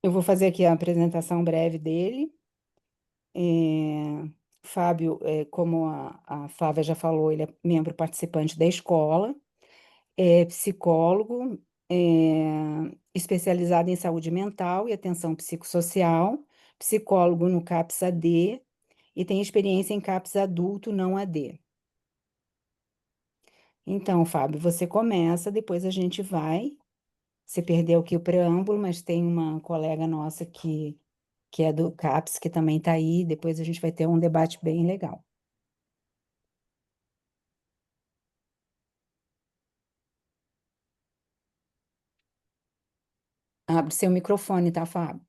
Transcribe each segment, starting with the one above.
Eu vou fazer aqui a apresentação breve dele. Fábio, como a Flávia já falou, ele é membro participante da escola, é psicólogo, especializado em saúde mental e atenção psicossocial, psicólogo no CAPS AD e tem experiência em CAPS adulto não AD. Então, Fábio, você começa, depois a gente vai. Você perdeu aqui o preâmbulo, mas tem uma colega nossa que é do CAPS, que também está aí. Depois a gente vai ter um debate bem legal. Abre seu microfone, tá, Fábio?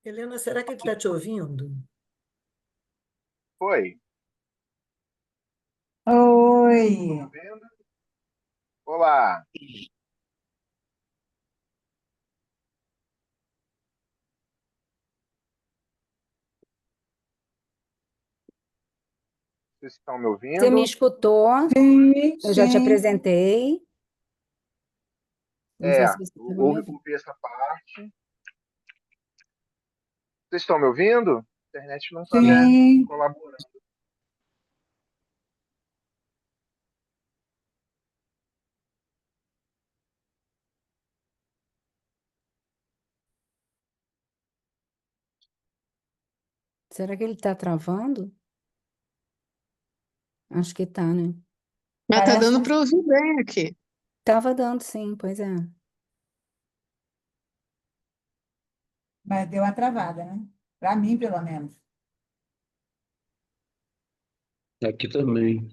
Helena, será que ele está te ouvindo? Oi. Oi. Estão vendo? Olá. Vocês estão me Você me ouvindo? escutou? Sim, Eu já te sim. apresentei. Não sei se você estava me ouvindo. Ouvi essa parte. Vocês estão me ouvindo? A internet não está Sim. colaborando. Será que ele está travando? Acho que tá, né? Mas tá Parece dando que para ouvir bem aqui. Tava dando, sim, pois é. mas deu uma travada, né? Para mim, pelo menos. Aqui também.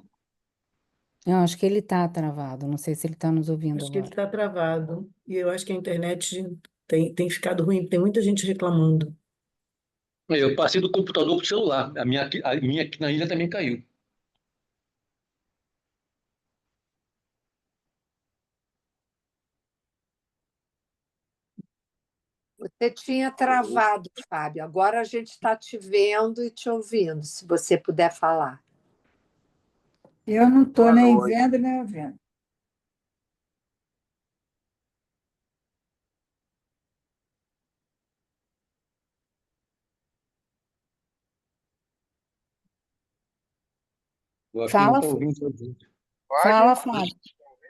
Eu acho que ele está travado. Não sei se ele está nos ouvindo Acho que ele agora. está travado. E eu acho que a internet tem ficado ruim, tem muita gente reclamando. Eu passei do computador para o celular. A minha aqui na ilha também caiu. Você tinha travado, Fábio. Agora a gente está te vendo e te ouvindo, se você puder falar. Eu não estou Boa nem noite. vendo nem ouvindo. Eu acho que não Fala, está ouvindo a gente. fala, Pode? Flávio.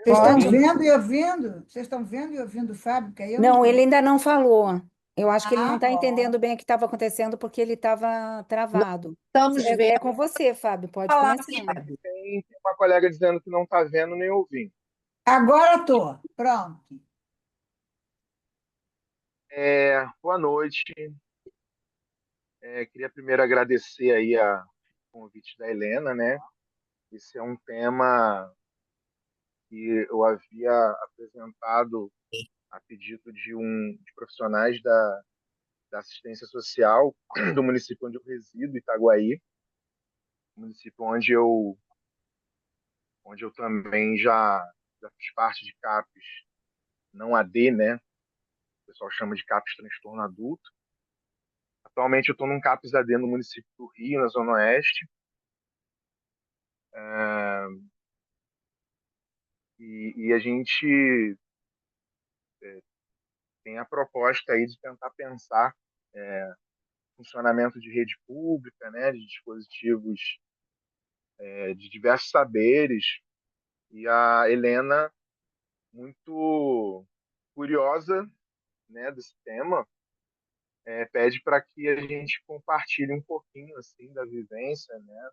Vocês estão Pode? vendo e ouvindo? Vocês estão vendo e ouvindo o Fábio? Porque aí eu não Não, estou. ele ainda não falou. Eu acho que ele não Ah, está entendendo bom. bem o que estava acontecendo porque ele estava Nós travado. estamos É vendo com você, Fábio. Pode falar, começar. Fábio. Tem uma colega dizendo que não está vendo nem ouvindo. Agora estou. Pronto. Boa noite. Queria primeiro agradecer aí o convite da Helena, né? Esse é um tema que eu havia apresentado a pedido de profissionais da assistência social do município onde eu resido, Itaguaí, município onde eu também já fiz parte de CAPs não AD, né? O pessoal chama de CAPs transtorno adulto. Atualmente eu estou num CAPs AD no município do Rio, na Zona Oeste. E a gente tem a proposta aí de tentar pensar funcionamento de rede pública, né, de dispositivos de diversos saberes. E a Helena, muito curiosa, né, desse tema, pede para que a gente compartilhe um pouquinho assim da vivência, né?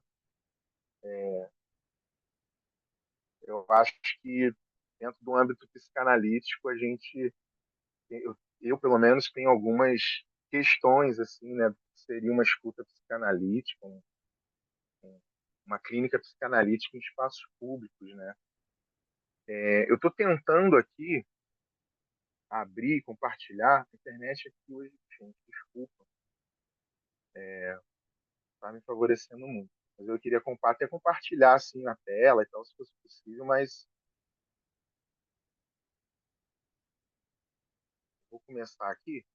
Eu acho que dentro do âmbito psicanalítico a gente, eu pelo menos tenho algumas questões assim, né? Seria uma escuta psicanalítica, uma clínica psicanalítica em espaços públicos, né? Eu estou tentando aqui abrir, compartilhar. A internet aqui hoje, gente, desculpa, está me favorecendo muito. Mas eu queria até compartilhar assim na tela e tal, se fosse possível, mas vou começar aqui.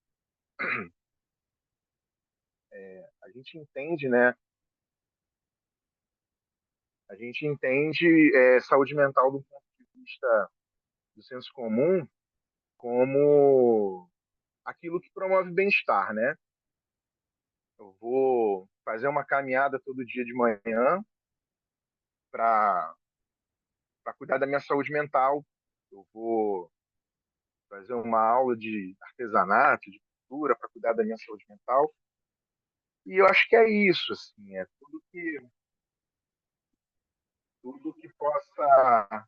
A gente entende, né, A gente entende saúde mental do ponto de vista do senso comum como aquilo que promove bem-estar, né? Eu vou fazer uma caminhada todo dia de manhã para cuidar da minha saúde mental. Eu vou fazer uma aula de artesanato, de cultura, para cuidar da minha saúde mental. E eu acho que é isso, assim, é tudo que possa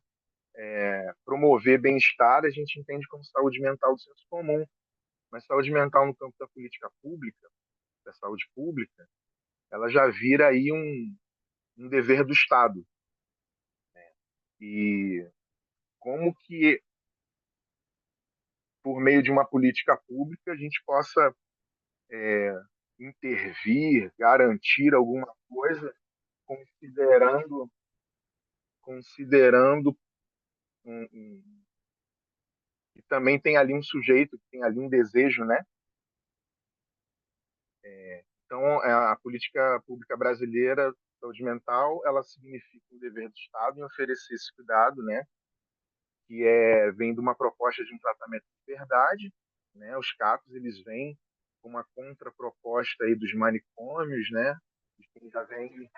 promover bem-estar, a gente entende como saúde mental do senso comum. Mas saúde mental no campo da política pública, da saúde pública, ela já vira aí um dever do Estado. E como que, por meio de uma política pública, a gente possa intervir, garantir alguma coisa, considerando que também tem ali um sujeito, que tem ali um desejo, né? Então, a política pública brasileira, saúde mental, ela significa um dever do Estado em oferecer esse cuidado, né? Que vem de uma proposta de um tratamento de verdade, né? Os CAPs, eles vêm com uma contraproposta aí dos manicômios, né? De quem já vem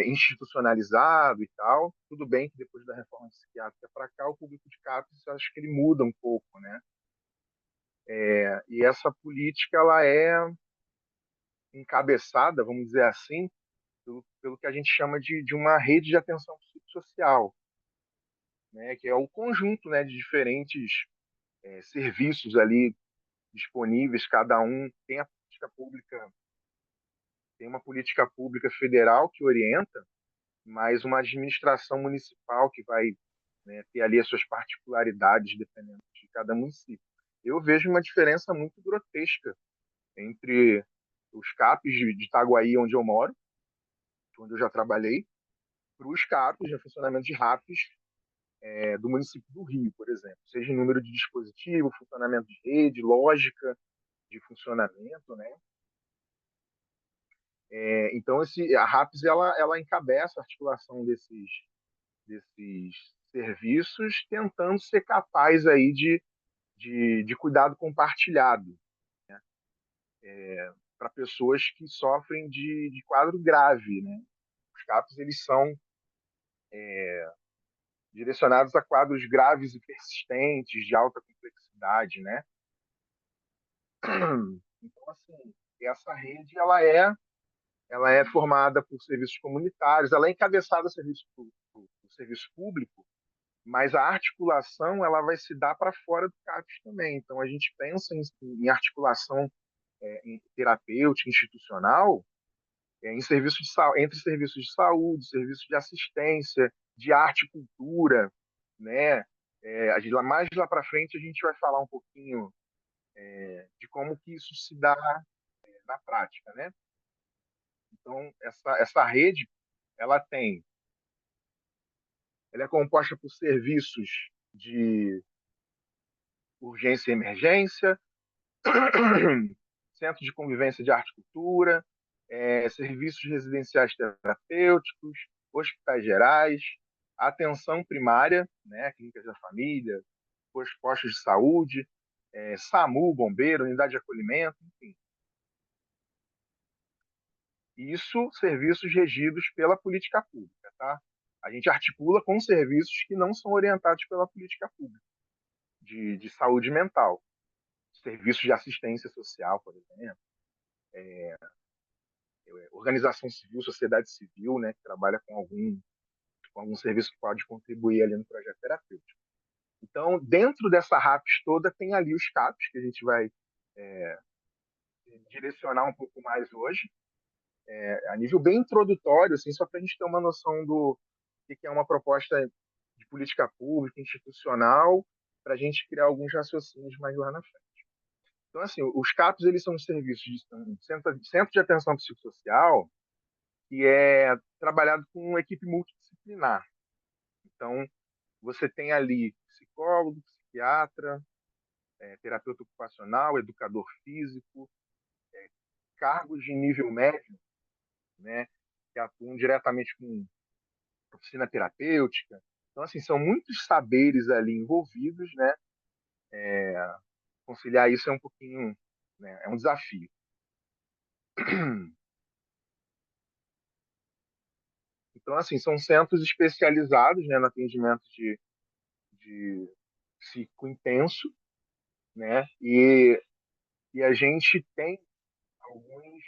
institucionalizado e tal. Tudo bem que depois da reforma psiquiátrica para cá, o público de CAPs, eu acho que ele muda um pouco, né? E essa política, ela é encabeçada, vamos dizer assim, pelo que a gente chama de uma rede de atenção psicossocial, né? Que é o conjunto, né, de diferentes serviços ali disponíveis, cada um tem uma política pública federal que orienta, mas uma administração municipal que vai, né, ter ali as suas particularidades dependendo de cada município. Eu vejo uma diferença muito grotesca entre os CAPs de Itaguaí, onde eu moro, onde eu já trabalhei, para os CAPs, de funcionamento de RAPs do município do Rio, por exemplo, seja em número de dispositivo, funcionamento de rede, lógica de funcionamento, né? Então, a RAPS ela encabeça a articulação desses serviços, tentando ser capaz aí de cuidado compartilhado, né? Para pessoas que sofrem de quadro grave, né? Os CAPs eles são direcionados a quadros graves e persistentes, de alta complexidade, né? Então, assim, essa rede ela é formada por serviços comunitários, ela é encabeçada por serviço público, mas a articulação ela vai se dar para fora do CAPES também. Então, a gente pensa em articulação em terapêutica, institucional, entre serviços de saúde, serviços de assistência, de arte e cultura, né? Mais lá para frente a gente vai falar um pouquinho de como que isso se dá na prática, né? Então, essa rede, ela tem, ela é composta por serviços de urgência e emergência, centro de convivência de arte e cultura, serviços residenciais terapêuticos, hospitais gerais, atenção primária, né, clínicas da família, postos de saúde, SAMU, bombeiro, unidade de acolhimento, enfim. Isso, serviços regidos pela política pública, tá? A gente articula com serviços que não são orientados pela política pública, de saúde mental. Serviços de assistência social, por exemplo, organização civil, sociedade civil, né, que trabalha com algum serviço que pode contribuir ali no projeto terapêutico. Então, dentro dessa RAPS toda, tem ali os CAPs, que a gente vai direcionar um pouco mais hoje, a nível bem introdutório, assim, só para a gente ter uma noção do que é uma proposta de política pública, institucional, para a gente criar alguns raciocínios mais lá na frente. Então, assim, os CAPs, eles são serviços de centro de atenção psicossocial, que é trabalhado com uma equipe multidisciplinar. Então, você tem ali psicólogo, psiquiatra, terapeuta ocupacional, educador físico, cargos de nível médio, né, que atuam diretamente com oficina terapêutica. Então, assim, são muitos saberes ali envolvidos, né? Conciliar isso é um pouquinho, né, é um desafio. Então, assim, são centros especializados, né, no atendimento de psíquico intenso, né? E a gente tem alguns.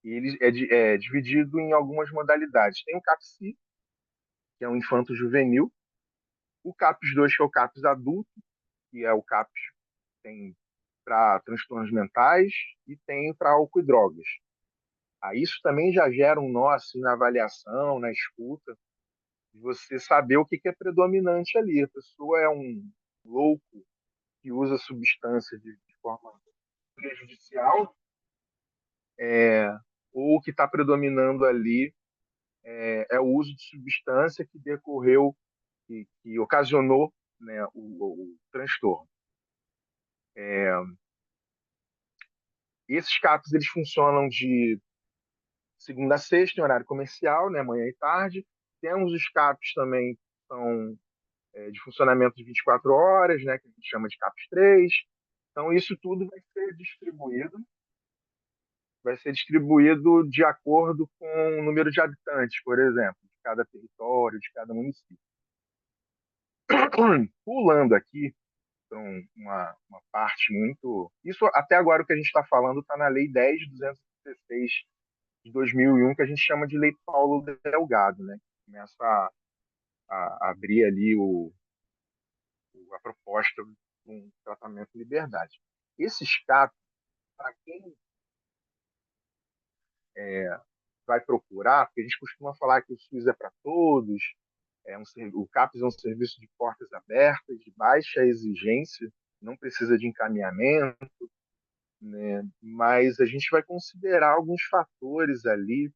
E ele é dividido em algumas modalidades. Tem o CAPS-C, que é um infanto-juvenil, o CAPS-2, que é o CAPS adulto, que é o CAPS que tem para transtornos mentais e tem para álcool e drogas. Aí isso também já gera um nó assim, na avaliação, na escuta, de você saber o que é predominante ali. A pessoa é um louco que usa substância de forma prejudicial, ou o que está predominando ali é o uso de substância que decorreu, que ocasionou, né, o transtorno. Esses CAPs eles funcionam de segunda a sexta, em horário comercial, né, manhã e tarde. Temos os CAPs também que são de funcionamento de 24 horas, né, que a gente chama de CAPs 3. Então, isso tudo vai ser distribuído de acordo com o número de habitantes, por exemplo, de cada território, de cada município. Pulando aqui, então, uma parte muito. Isso, até agora, o que a gente está falando está na Lei 10.216 de 2001, que a gente chama de Lei Paulo Delgado, né? Começa a abrir ali a proposta de um tratamento de liberdade. Esses CAPs, para quem vai procurar, porque a gente costuma falar que o SUS é para todos, o CAPS é um serviço de portas abertas, de baixa exigência, não precisa de encaminhamento, né? Mas a gente vai considerar alguns fatores ali,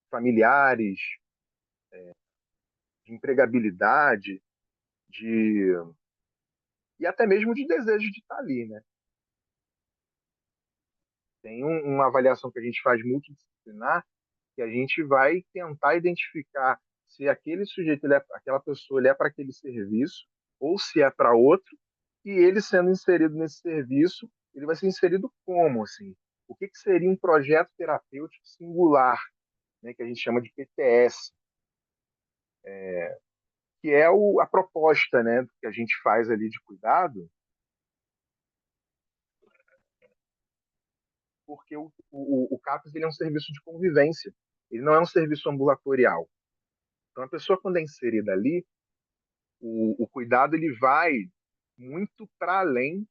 familiares, de empregabilidade, de e até mesmo de desejo de estar ali, né? Tem uma avaliação que a gente faz multidisciplinar, que a gente vai tentar identificar se aquele sujeito, aquela pessoa, ele é para aquele serviço ou se é para outro, e ele sendo inserido nesse serviço, ele vai ser inserido como, assim? O que seria um projeto terapêutico singular, né, que a gente chama de PTS, que é a proposta, né, que a gente faz ali de cuidado, porque o CAPS ele é um serviço de convivência, ele não é um serviço ambulatorial. Então, a pessoa, quando é inserida ali, o cuidado ele vai muito para além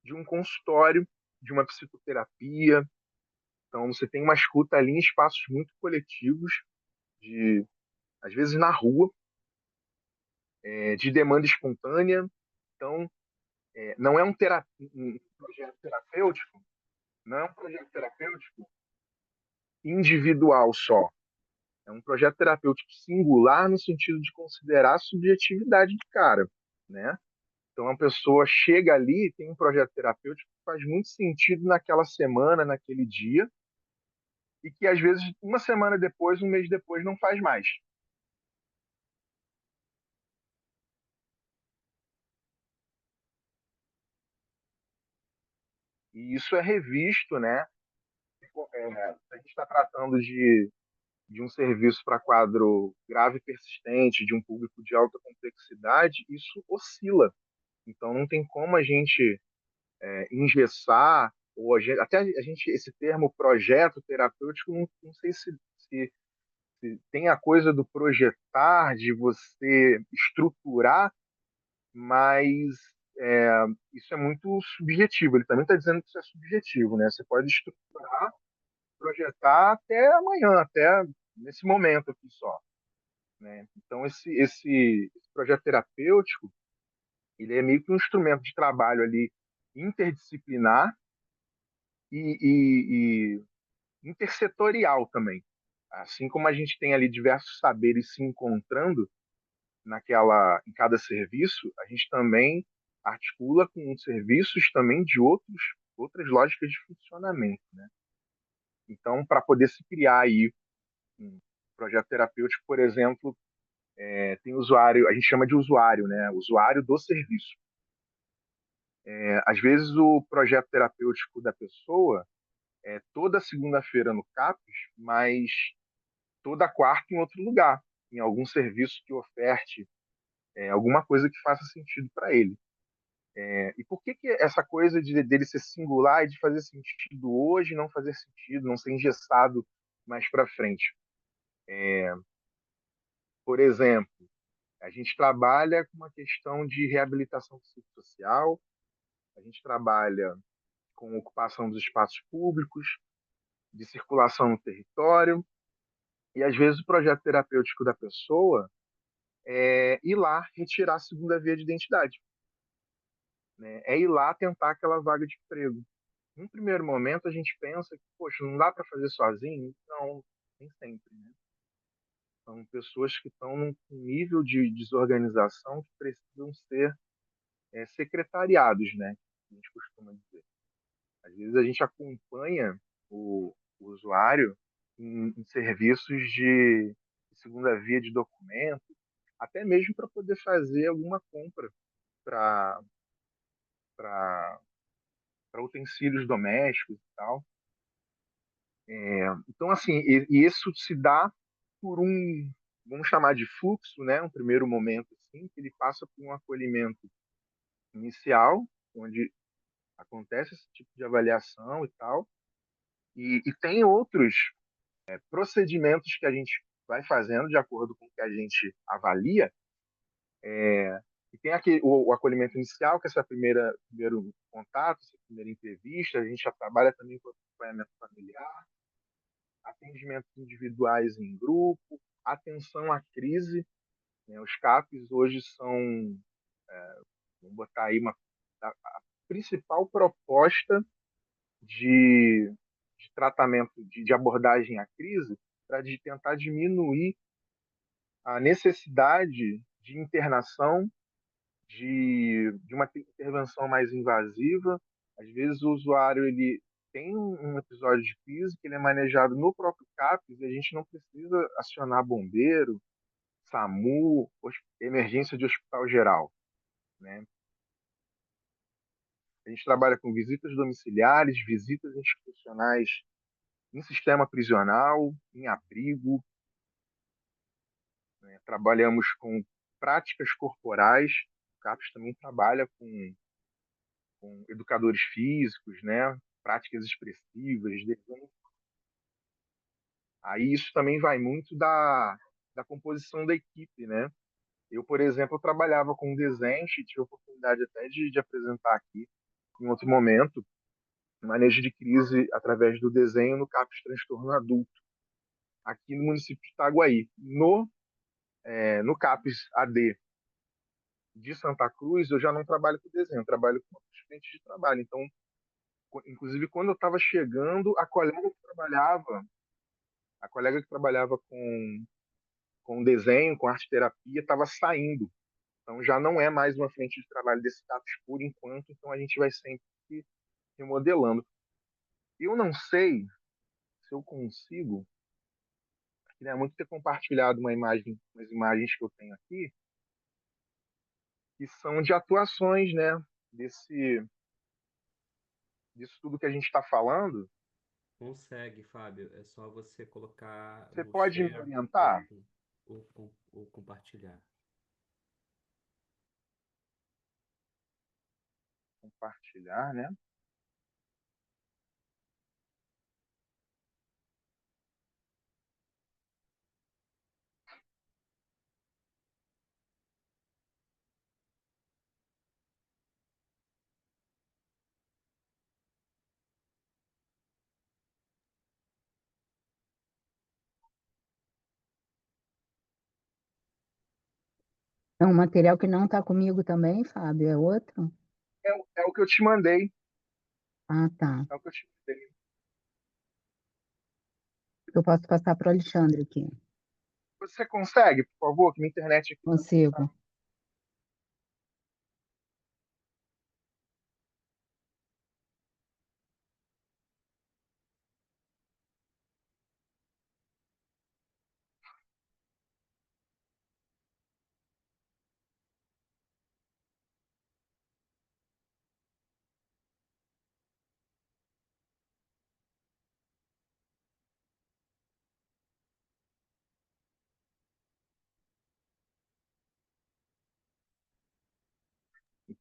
de um consultório, de uma psicoterapia. Então, você tem uma escuta ali em espaços muito coletivos, às vezes na rua, de demanda espontânea. Então, não é um projeto terapêutico, não é um projeto terapêutico individual só. É um projeto terapêutico singular no sentido de considerar a subjetividade do cara, né? Então, a pessoa chega ali, tem um projeto terapêutico que faz muito sentido naquela semana, naquele dia, e que, às vezes, uma semana depois, um mês depois, não faz mais. E isso é revisto, né? A gente está tratando de um serviço para quadro grave e persistente, de um público de alta complexidade, isso oscila. Então, não tem como a gente engessar, ou até a gente, esse termo projeto terapêutico, não sei se tem a coisa do projetar, de você estruturar, mas isso é muito subjetivo. Ele também está dizendo que isso é subjetivo, né? Você pode estruturar, projetar até amanhã, até nesse momento aqui só, né? Então, esse projeto terapêutico, ele é meio que um instrumento de trabalho ali interdisciplinar e intersetorial também. Assim como a gente tem ali diversos saberes se encontrando em cada serviço, a gente também articula com serviços também de outras lógicas de funcionamento, né? Então, para poder se criar aí um projeto terapêutico, por exemplo, tem usuário, a gente chama de usuário, né? Usuário do serviço. Às vezes o projeto terapêutico da pessoa é toda segunda-feira no CAPES, mas toda quarta em outro lugar, em algum serviço que oferte alguma coisa que faça sentido para ele. E por que essa coisa dele ser singular e de fazer sentido hoje, não fazer sentido, não ser engessado mais para frente? Por exemplo, a gente trabalha com uma questão de reabilitação psicossocial, a gente trabalha com ocupação dos espaços públicos, de circulação no território, e às vezes o projeto terapêutico da pessoa é ir lá retirar a segunda via de identidade, né? É ir lá tentar aquela vaga de emprego. Num primeiro momento a gente pensa que, poxa, não dá para fazer sozinho? Não, nem sempre, né? São pessoas que estão num nível de desorganização que precisam ser secretariados, né? A gente costuma dizer. Às vezes a gente acompanha o usuário em serviços de segunda via de documento, até mesmo para poder fazer alguma compra para utensílios domésticos e tal. Então, assim, e isso se dá por vamos chamar de fluxo, né? Um primeiro momento, assim, que ele passa por um acolhimento inicial, onde acontece esse tipo de avaliação e tal, e tem outros procedimentos que a gente vai fazendo de acordo com o que a gente avalia, e tem aqui o acolhimento inicial, que é esse primeiro contato, essa primeira entrevista, a gente já trabalha também com acompanhamento familiar, atendimentos individuais em grupo, atenção à crise, né? Os CAPs hoje são, vamos botar aí a principal proposta de, de tratamento, de abordagem à crise, para tentar diminuir a necessidade de internação, de uma intervenção mais invasiva. Às vezes o usuário ele tem um episódio de crise que ele é manejado no próprio CAPS e a gente não precisa acionar bombeiro, SAMU, emergência de hospital geral, né? A gente trabalha com visitas domiciliares, visitas institucionais em sistema prisional, em abrigo, né? Trabalhamos com práticas corporais. O CAPS também trabalha com educadores físicos, né? Práticas expressivas, desenho. Aí isso também vai muito da composição da equipe, né? Eu, por exemplo, trabalhava com desenho e tive a oportunidade até de apresentar aqui em outro momento manejo de crise através do desenho no CAPS Transtorno Adulto, aqui no município de Itaguaí. No CAPS AD de Santa Cruz, eu já não trabalho com desenho, eu trabalho com outros frentes de trabalho. Então, inclusive, quando eu estava chegando, a colega que trabalhava com desenho, com arte terapia, estava saindo. Então, já não é mais uma frente de trabalho desse CAPS por enquanto, então a gente vai sempre remodelando. Eu não sei se eu consigo, queria muito ter compartilhado umas imagens que eu tenho aqui, que são de atuações, né, desse, disso tudo que a gente está falando. Consegue, Fábio. É só você colocar Você no pode me share orientar? ou compartilhar. Compartilhar, né? É um material que não está comigo também, Fábio, é outro? É o que eu te mandei. Ah, tá. É o que eu te mandei. Eu posso passar para o Alexandre aqui. Você consegue, por favor, que minha internet aqui tá. Consigo.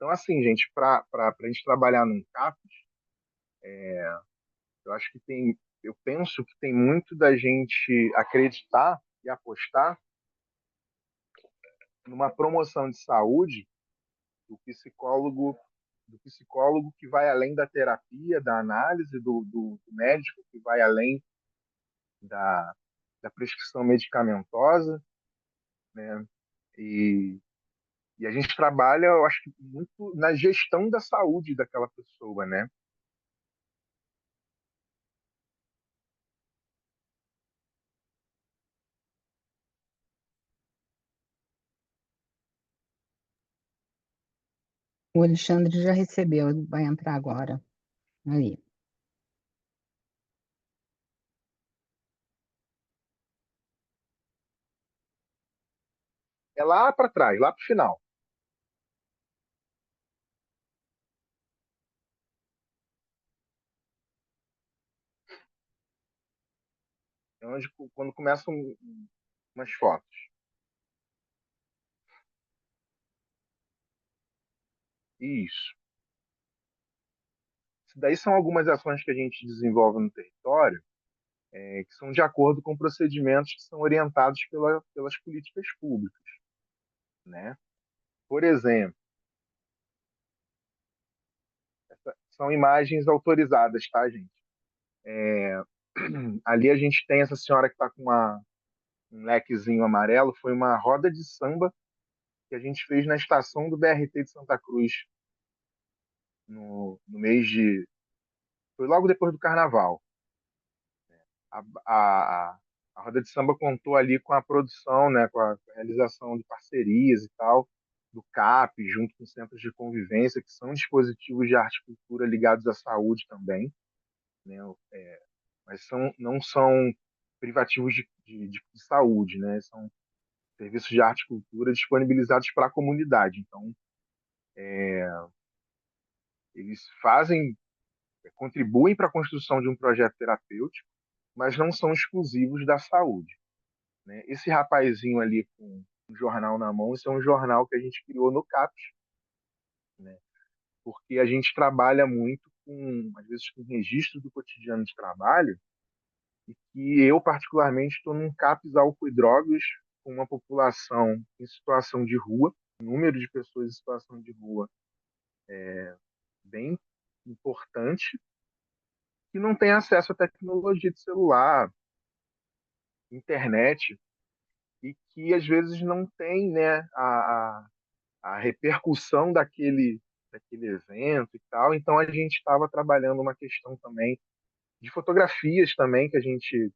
Então, assim, gente, para a gente trabalhar num CAPES, eu acho que eu penso que tem muito da gente acreditar e apostar numa promoção de saúde do psicólogo, do psicólogo que vai além da terapia, da análise, do médico que vai além da, da prescrição medicamentosa, né? E, e a gente trabalha, eu acho que muito na gestão da saúde daquela pessoa, né? O Alexandre já recebeu, vai entrar agora. Aí. É lá para trás, lá para o final. É onde, quando começam umas fotos. Isso. Isso daí são algumas ações que a gente desenvolve no território, que são de acordo com procedimentos que são orientados pelas políticas públicas, né? Por exemplo, são imagens autorizadas, tá, gente? Ali a gente tem essa senhora que está com um lequezinho amarelo, foi uma roda de samba que a gente fez na estação do BRT de Santa Cruz no mês de. Foi logo depois do carnaval. A, a, a roda de samba contou ali com a produção, né, com a realização de parcerias e tal, do CAP, junto com centros de convivência, que são dispositivos de arte e cultura ligados à saúde também, né, mas não são privativos de saúde, né, são serviços de arte e cultura disponibilizados para a comunidade. Então, eles contribuem para a construção de um projeto terapêutico, mas não são exclusivos da saúde, né? Esse rapazinho ali com um jornal na mão, esse é um jornal que a gente criou no CAPES, né? Porque a gente trabalha muito às vezes, com registro do cotidiano de trabalho, e que eu, particularmente, estou num CAPES álcool e drogas com uma população em situação de rua, um número de pessoas em situação de rua bem importante, que não tem acesso à tecnologia de celular, internet, e que às vezes não tem, né, a repercussão daquele evento e tal. Então a gente estava trabalhando uma questão também de fotografias também que a gente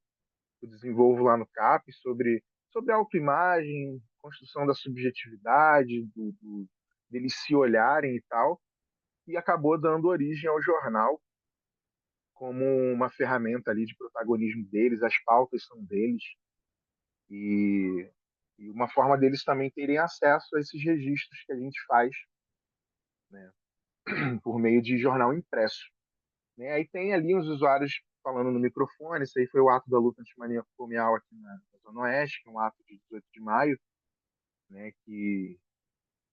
desenvolve lá no CAP sobre a autoimagem, construção da subjetividade, deles se olharem e tal, e acabou dando origem ao jornal como uma ferramenta ali de protagonismo deles, as pautas são deles, e, e uma forma deles também terem acesso a esses registros que a gente faz, né, por meio de jornal impresso. Né? Aí tem ali uns usuários falando no microfone, isso aí foi o ato da luta antimanicomial aqui na Zona Oeste, que é um ato de 18 de maio, né, que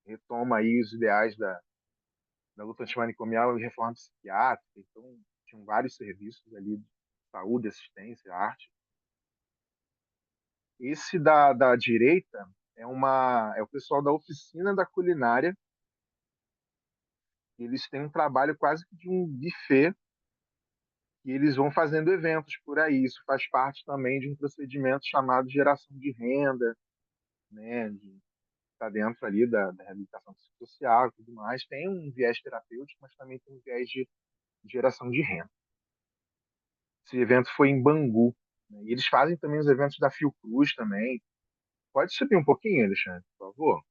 retoma aí os ideais da luta antimanicomial e reforma psiquiátrica. Então, tinham vários serviços ali de saúde, assistência, arte. Esse da direita é o pessoal da oficina da culinária. Eles têm um trabalho quase que de um buffet e eles vão fazendo eventos por aí. Isso faz parte também de um procedimento chamado geração de renda, né? Está dentro ali da reabilitação psicossocial e tudo mais. Tem um viés terapêutico, mas também tem um viés de geração de renda. Esse evento foi em Bangu, né? E eles fazem também os eventos da Fiocruz também. Pode subir um pouquinho, Alexandre, por favor?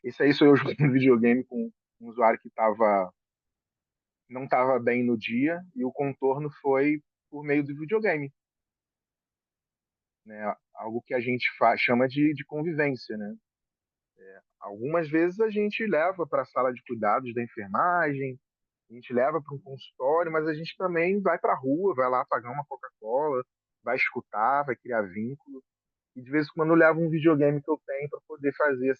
Esse aí sou eu jogando videogame com um usuário que não estava bem no dia e o contorno foi por meio do videogame, né? Algo que a gente chama de convivência, né? Algumas vezes a gente leva para a sala de cuidados da enfermagem, a gente leva para um consultório, mas a gente também vai para a rua, vai lá pagar uma Coca-Cola, vai escutar, vai criar vínculo. e de vez em quando eu levo um videogame que eu tenho para poder fazer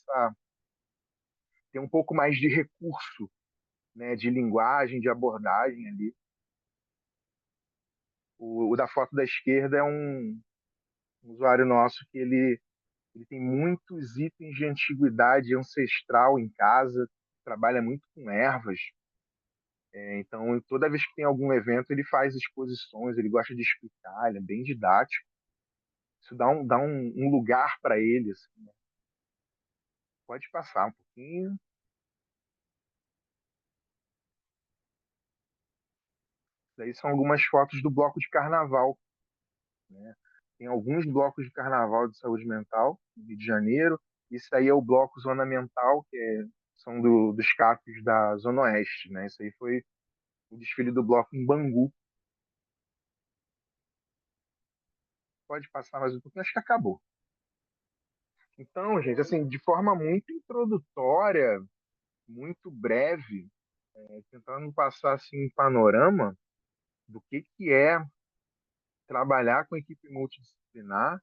ter um pouco mais de recurso, né, de linguagem, de abordagem ali. O da foto da esquerda é um usuário nosso que ele tem muitos itens de antiguidade ancestral em casa, trabalha muito com ervas. Então, toda vez que tem algum evento, ele faz exposições, ele gosta de explicar, ele é bem didático. Isso dá um lugar para ele. Assim, né? Pode passar um pouquinho. Daí são algumas fotos do bloco de carnaval. Né? Tem alguns blocos de carnaval de saúde mental, no Rio de Janeiro. Isso aí é o bloco Zona Mental, são dos CAPs da Zona Oeste. Né? Isso aí foi o desfile do bloco em Bangu. Pode passar mais um pouquinho, acho que acabou. Então, gente, assim, de forma muito introdutória, muito breve, tentando passar assim, um panorama do que é trabalhar com equipe multidisciplinar,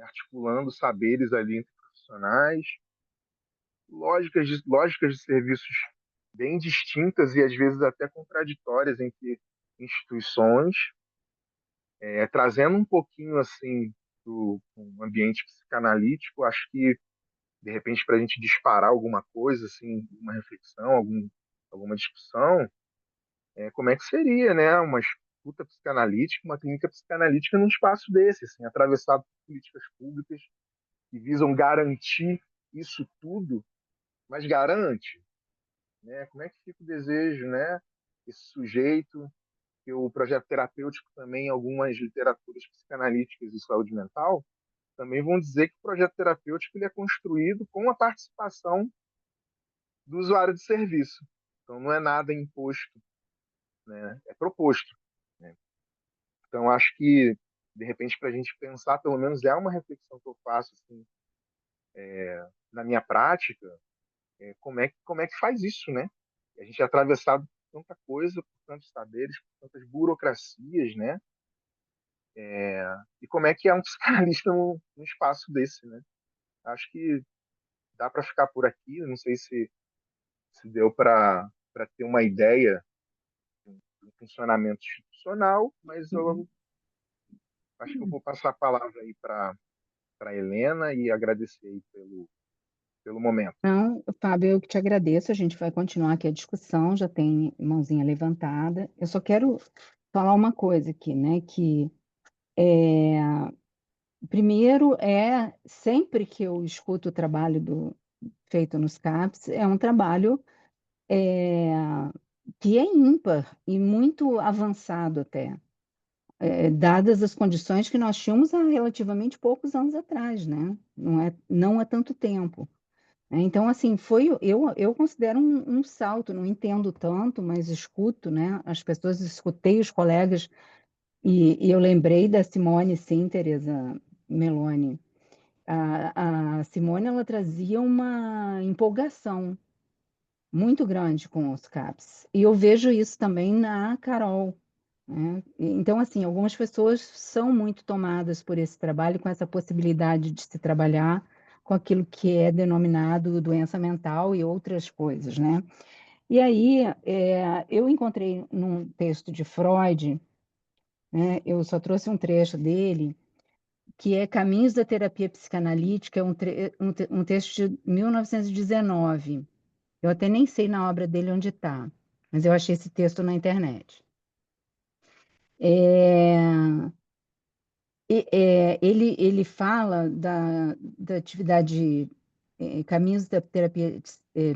articulando saberes ali entre profissionais, lógicas de serviços bem distintas e às vezes até contraditórias entre instituições, trazendo um pouquinho assim do um ambiente psicanalítico. Acho que de repente para a gente disparar alguma coisa, assim, uma reflexão, alguma discussão, como é que seria, né, uma escuta psicanalítica, uma clínica psicanalítica num espaço desse, assim, atravessado por políticas públicas que visam garantir isso tudo, mas garante, né? Como é que fica o desejo, né? Esse sujeito, que o projeto terapêutico também, algumas literaturas psicanalíticas de saúde mental, também vão dizer que o projeto terapêutico ele é construído com a participação do usuário de serviço. Então, não é nada imposto, né? É proposto. Né? Então, acho que, de repente, para a gente pensar, pelo menos é uma reflexão que eu faço assim, na minha prática, como é que faz isso, né? A gente é atravessado por tanta coisa, por tantos saberes, por tantas burocracias, né? E como é que é um psicanalista num espaço desse, né? Acho que dá para ficar por aqui. Eu não sei se deu para ter uma ideia do funcionamento institucional, mas eu acho que eu vou passar a palavra aí para Helena e agradecer aí pelo momento. Não, Fábio, eu que te agradeço. A gente vai continuar aqui a discussão, já tem mãozinha levantada. Eu só quero falar uma coisa aqui, né? Que primeiro sempre que eu escuto o trabalho feito nos CAPs, é um trabalho é, que é ímpar e muito avançado até, dadas as condições que nós tínhamos há relativamente poucos anos atrás, né? Não há tanto tempo. Então, assim, eu considero um salto, não entendo tanto, mas escuto, né? As pessoas, escutei os colegas, e eu lembrei da Simone, sim, Teresa Meloni. A Simone, ela trazia uma empolgação muito grande com os CAPs. E eu vejo isso também na Carol, né? Então, assim, algumas pessoas são muito tomadas por esse trabalho, com essa possibilidade de se trabalhar com aquilo que é denominado doença mental e outras coisas, né? E aí, eu encontrei num texto de Freud, né, eu só trouxe um trecho dele, que é Caminhos da Terapia Psicanalítica, um texto de 1919. Eu até nem sei na obra dele onde está, mas eu achei esse texto na internet. É, ele fala da atividade Caminhos da Terapia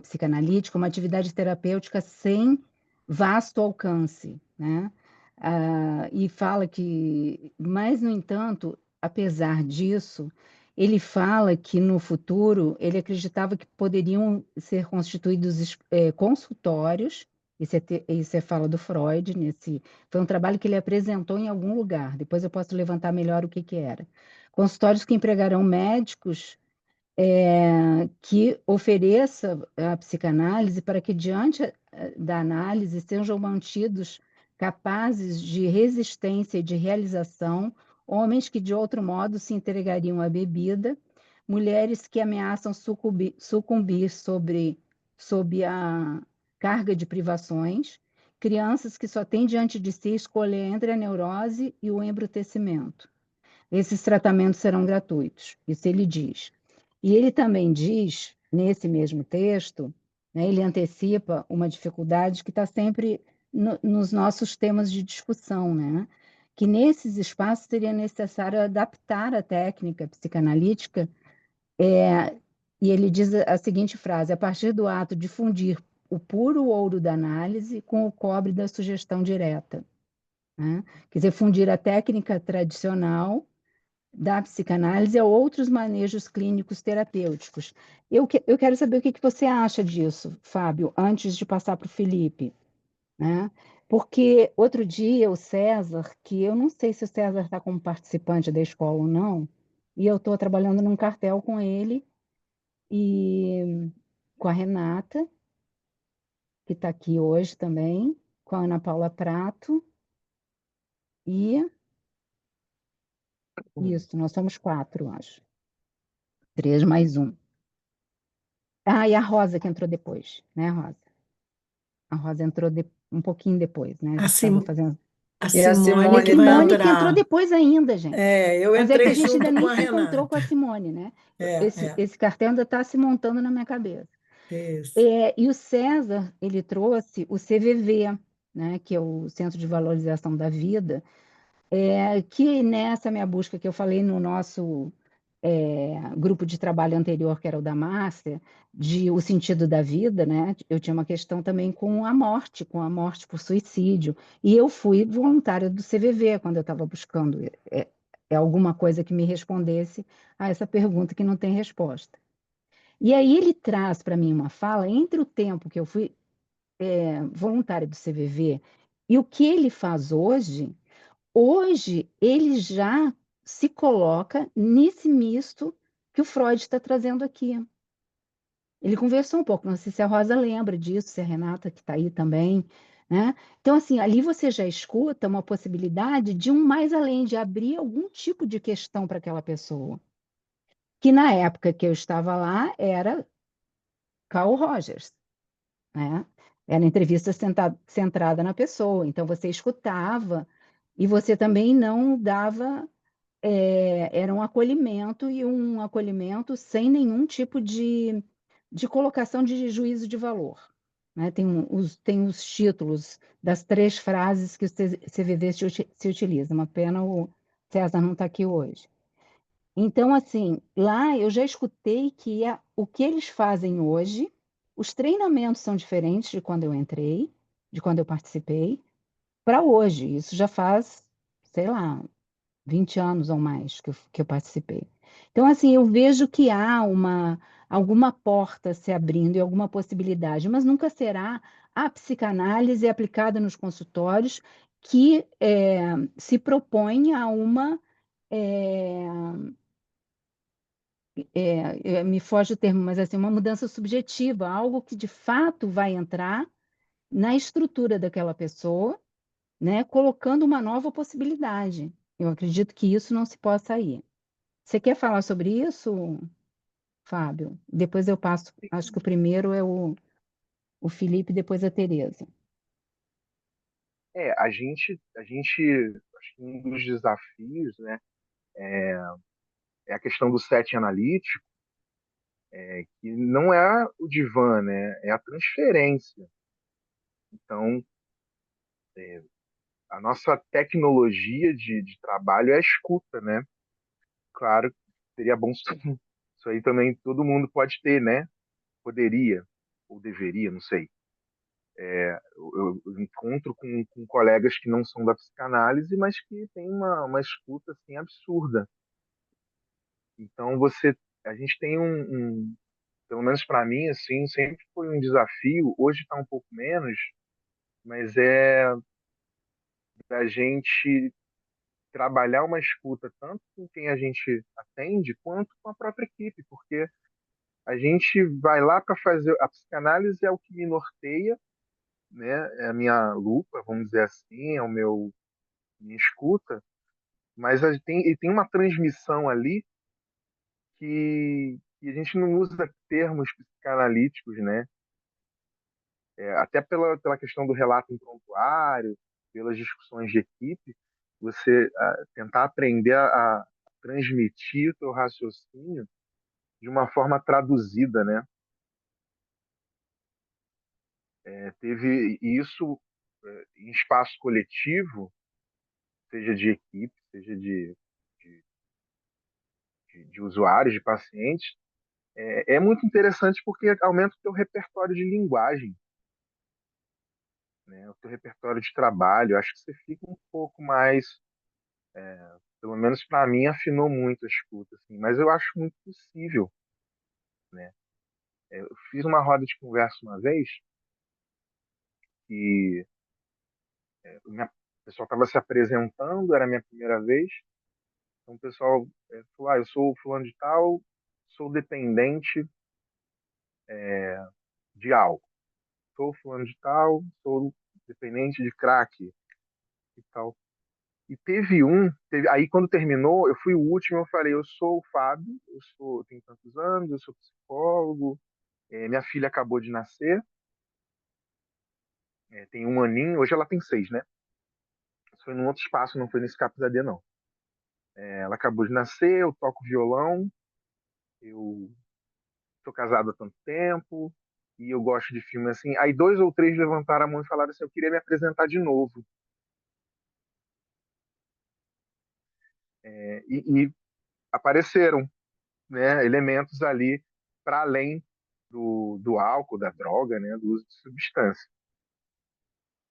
Psicanalítica, uma atividade terapêutica sem vasto alcance, né? E fala que, mas, no entanto, apesar disso, ele fala que no futuro ele acreditava que poderiam ser constituídos consultórios, isso é fala do Freud, foi um trabalho que ele apresentou em algum lugar, depois eu posso levantar melhor o que era. Consultórios que empregarão médicos que ofereça a psicanálise para que, diante da análise, sejam mantidos capazes de resistência e de realização, homens que de outro modo se entregariam à bebida, mulheres que ameaçam sucumbir sob a carga de privações, crianças que só têm diante de si escolher entre a neurose e o embrutecimento. Esses tratamentos serão gratuitos, isso ele diz. E ele também diz, nesse mesmo texto, né, ele antecipa uma dificuldade que está sempre nos nossos temas de discussão, né? Que nesses espaços seria necessário adaptar a técnica psicanalítica, e ele diz a seguinte frase: a partir do ato de fundir o puro ouro da análise com o cobre da sugestão direta. Né? Quer dizer, fundir a técnica tradicional da psicanálise a outros manejos clínicos terapêuticos. Eu quero saber o que você acha disso, Fábio, antes de passar para o Felipe, né? Porque outro dia o César, que eu não sei se o César está como participante da escola ou não, e eu estou trabalhando num cartel com ele e com a Renata, que está aqui hoje também, com a Ana Paula Prato, e isso, nós somos 4, acho. 3 mais 1. Ah, e a Rosa que entrou depois, né, Rosa? A Rosa entrou um pouquinho depois, né? A A, gente estava Sim, fazendo. a E a Simone E a que Simone vai vai Simone que entrou entrar. depois ainda, gente. Eu Mas é que a entrei gente ainda junto com nem a se encontrou com a Renata. Simone, né? É, Esse cartel ainda está se montando na minha cabeça. isso. E o César, ele trouxe o CVV, né? Que é o Centro de Valorização da Vida, que nessa minha busca que eu falei no nosso grupo de trabalho anterior, que era o da Márcia, de o sentido da vida, né? Eu tinha uma questão também com a morte por suicídio. E eu fui voluntária do CVV quando eu estava buscando alguma coisa que me respondesse a essa pergunta que não tem resposta. E aí ele traz para mim uma fala entre o tempo que eu fui voluntária do CVV e o que ele faz hoje. Hoje, ele já se coloca nesse misto que o Freud está trazendo aqui. Ele conversou um pouco, não sei se a Rosa lembra disso, se a Renata, que está aí também, né? Então, assim, ali você já escuta uma possibilidade de um mais além, de abrir algum tipo de questão para aquela pessoa. Que na época que eu estava lá era Carl Rogers, né? Era entrevista centrada na pessoa, então você escutava e você também não dava era um acolhimento e um acolhimento sem nenhum tipo de colocação de juízo de valor. Né? Tem os títulos das 3 frases que o CVV se utiliza. Uma pena o César não está aqui hoje. Então, assim, lá eu já escutei que o que eles fazem hoje, os treinamentos são diferentes de quando eu entrei, de quando eu participei, para hoje. Isso já faz, sei lá, 20 anos ou mais que eu participei. Então, assim, eu vejo que há alguma porta se abrindo e alguma possibilidade, mas nunca será a psicanálise aplicada nos consultórios que se propõe a uma. é, Me foge o termo, mas assim, uma mudança subjetiva, algo que de fato vai entrar na estrutura daquela pessoa, né, colocando uma nova possibilidade. Eu acredito que isso não se possa ir. Você quer falar sobre isso, Fábio? Depois eu passo. Acho que o primeiro é o Felipe, depois a Tereza. Acho que um dos desafios, né, é a questão do setting analítico, que não é o divã, né, é a transferência. Então, a nossa tecnologia de trabalho é a escuta, né? Claro, seria bom se isso aí também todo mundo pode ter, né? Poderia, ou deveria, não sei. Eu encontro com colegas que não são da psicanálise, mas que têm uma escuta assim absurda. Então a gente tem pelo menos para mim assim, sempre foi um desafio. Hoje está um pouco menos, mas é da gente trabalhar uma escuta tanto com quem a gente atende quanto com a própria equipe, porque a gente vai lá para fazer a psicanálise é o que me norteia, né? É a minha lupa, vamos dizer assim, é o meu minha escuta, mas e tem uma transmissão ali que a gente não usa termos psicanalíticos, né? Até pela questão do relato em prontuário, pelas discussões de equipe, você tentar aprender a transmitir o teu raciocínio de uma forma traduzida, né? Teve isso em espaço coletivo, seja de equipe, seja de, de usuários, de pacientes, é muito interessante porque aumenta o teu repertório de linguagem, né? O teu repertório de trabalho. Acho que você fica um pouco mais, pelo menos para mim, afinou muito a escuta, assim, mas eu acho muito possível, né? Eu fiz uma roda de conversa uma vez que o pessoal estava se apresentando, era a minha primeira vez, então o pessoal falou, eu sou o fulano de tal, sou dependente de álcool, sou fulano de tal, sou dependente de crack e tal. E aí quando terminou, eu fui o último, eu falei, eu sou o Fábio, tenho tantos anos, eu sou psicólogo, minha filha acabou de nascer, tem um aninho, hoje ela tem 6, né? Isso foi num outro espaço, não foi nesse Capos AD, não. Ela acabou de nascer, eu toco violão, eu sou casado há tanto tempo, e eu gosto de filme assim. Aí 2 ou 3 levantaram a mão e falaram assim, eu queria me apresentar de novo. E apareceram, né, elementos ali para além do álcool, da droga, né, do uso de substância.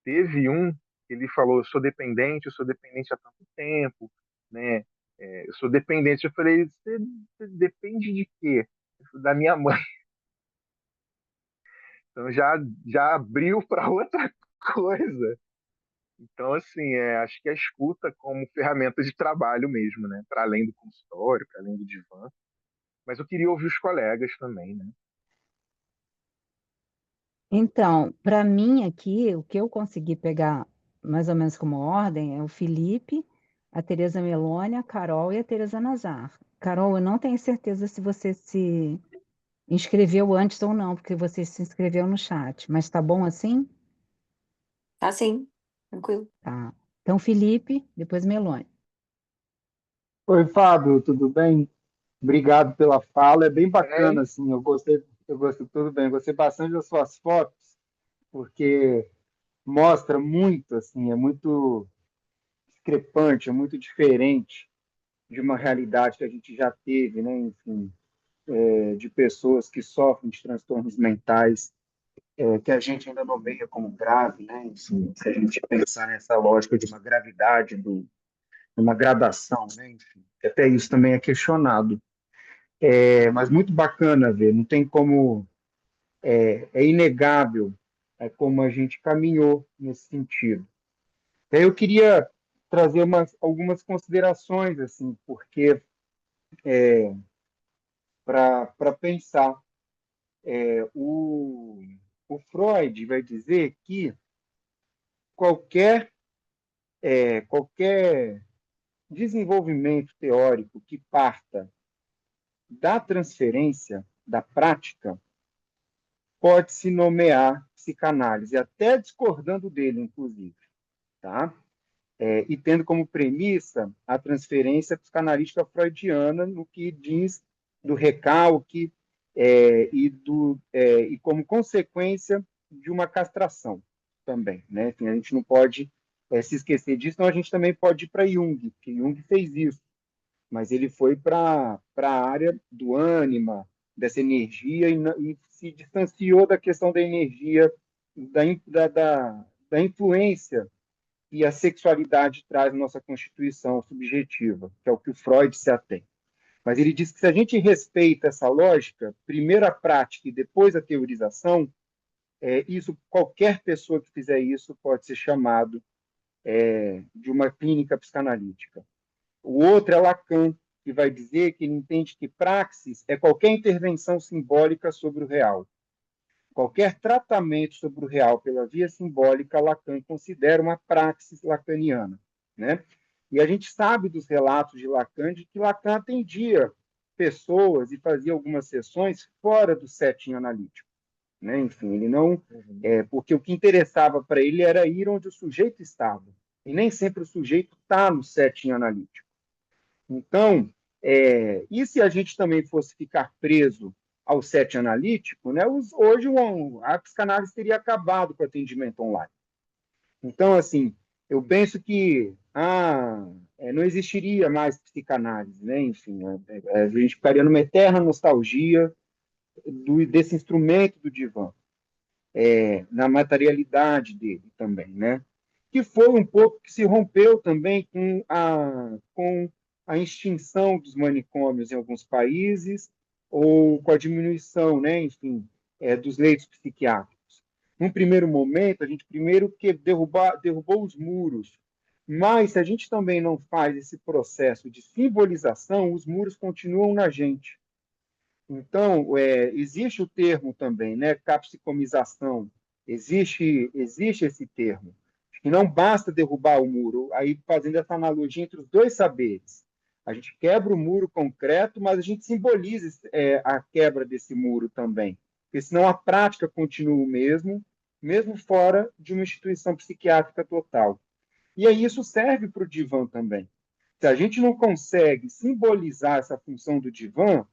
Teve um que ele falou, eu sou dependente há tanto tempo, né, eu sou dependente. Eu falei, você depende de quê? Da minha mãe. Então já abriu para outra coisa. Então, assim, acho que a escuta como ferramenta de trabalho mesmo, né? Para além do consultório, para além do divã. Mas eu queria ouvir os colegas também, né? Então, para mim aqui, o que eu consegui pegar mais ou menos como ordem é o Felipe, a Tereza Meloni, a Carol e a Tereza Nazar. Carol, eu não tenho certeza se você se inscreveu antes ou não, porque você se inscreveu no chat, mas tá bom assim? Tá sim, tranquilo. Tá. Então, Felipe, depois Meloni. Oi, Fábio, tudo bem? Obrigado pela fala, é bem bacana, Bem, assim, eu gostei, tudo bem, eu gostei bastante das suas fotos, porque mostra muito, assim, é muito discrepante, é muito diferente de uma realidade que a gente já teve, né, enfim, de pessoas que sofrem de transtornos mentais, que a gente ainda nomeia como grave, né, enfim, se a gente pensar nessa lógica de uma gravidade, uma gradação, né, enfim, que até isso também é questionado. Mas muito bacana ver, não tem como, é inegável como a gente caminhou nesse sentido. Daí eu queria trazer algumas considerações, assim, porque para pensar, o Freud vai dizer que qualquer, qualquer desenvolvimento teórico que parta da transferência, da prática, pode se nomear psicanálise, até discordando dele, inclusive, tá? E tendo como premissa a transferência psicanalítica freudiana no que diz do recalque e como consequência de uma castração também, né? Enfim, a gente não pode se esquecer disso, então a gente também pode ir para Jung, que Jung fez isso, mas ele foi para a área do ânima, dessa energia, e se distanciou da questão da energia, da influência que a sexualidade traz na nossa constituição subjetiva, que é o que o Freud se atém. Mas ele diz que se a gente respeita essa lógica, primeiro a prática e depois a teorização, isso qualquer pessoa que fizer isso pode ser chamado de uma clínica psicanalítica. O outro é Lacan, que vai dizer que ele entende que praxis é qualquer intervenção simbólica sobre o real. Qualquer tratamento sobre o real pela via simbólica, Lacan considera uma praxis lacaniana, né? E a gente sabe dos relatos de Lacan, de que Lacan atendia pessoas e fazia algumas sessões fora do setting analítico, né? Enfim, ele não... porque o que interessava para ele era ir onde o sujeito estava. E nem sempre o sujeito está no setting analítico. Então, e se a gente também fosse ficar preso ao set analítico, né, hoje a psicanálise teria acabado com o atendimento online. Então, assim, eu penso que não existiria mais psicanálise, né? Enfim, a gente ficaria numa eterna nostalgia desse instrumento do divã, na materialidade dele também, né? Que foi um pouco que se rompeu também com a extinção dos manicômios em alguns países, ou com a diminuição, né, enfim, dos leitos psiquiátricos. Num primeiro momento, a gente primeiro que derrubou os muros, mas se a gente também não faz esse processo de simbolização, os muros continuam na gente. Então, existe o termo também, né, capsicomização, existe esse termo. E não basta derrubar o muro, aí fazendo essa analogia entre os dois saberes. A gente quebra o muro concreto, mas a gente simboliza a quebra desse muro também, porque senão a prática continua o mesmo fora de uma instituição psiquiátrica total. E aí isso serve para o divã também. Se a gente não consegue simbolizar essa função do divã,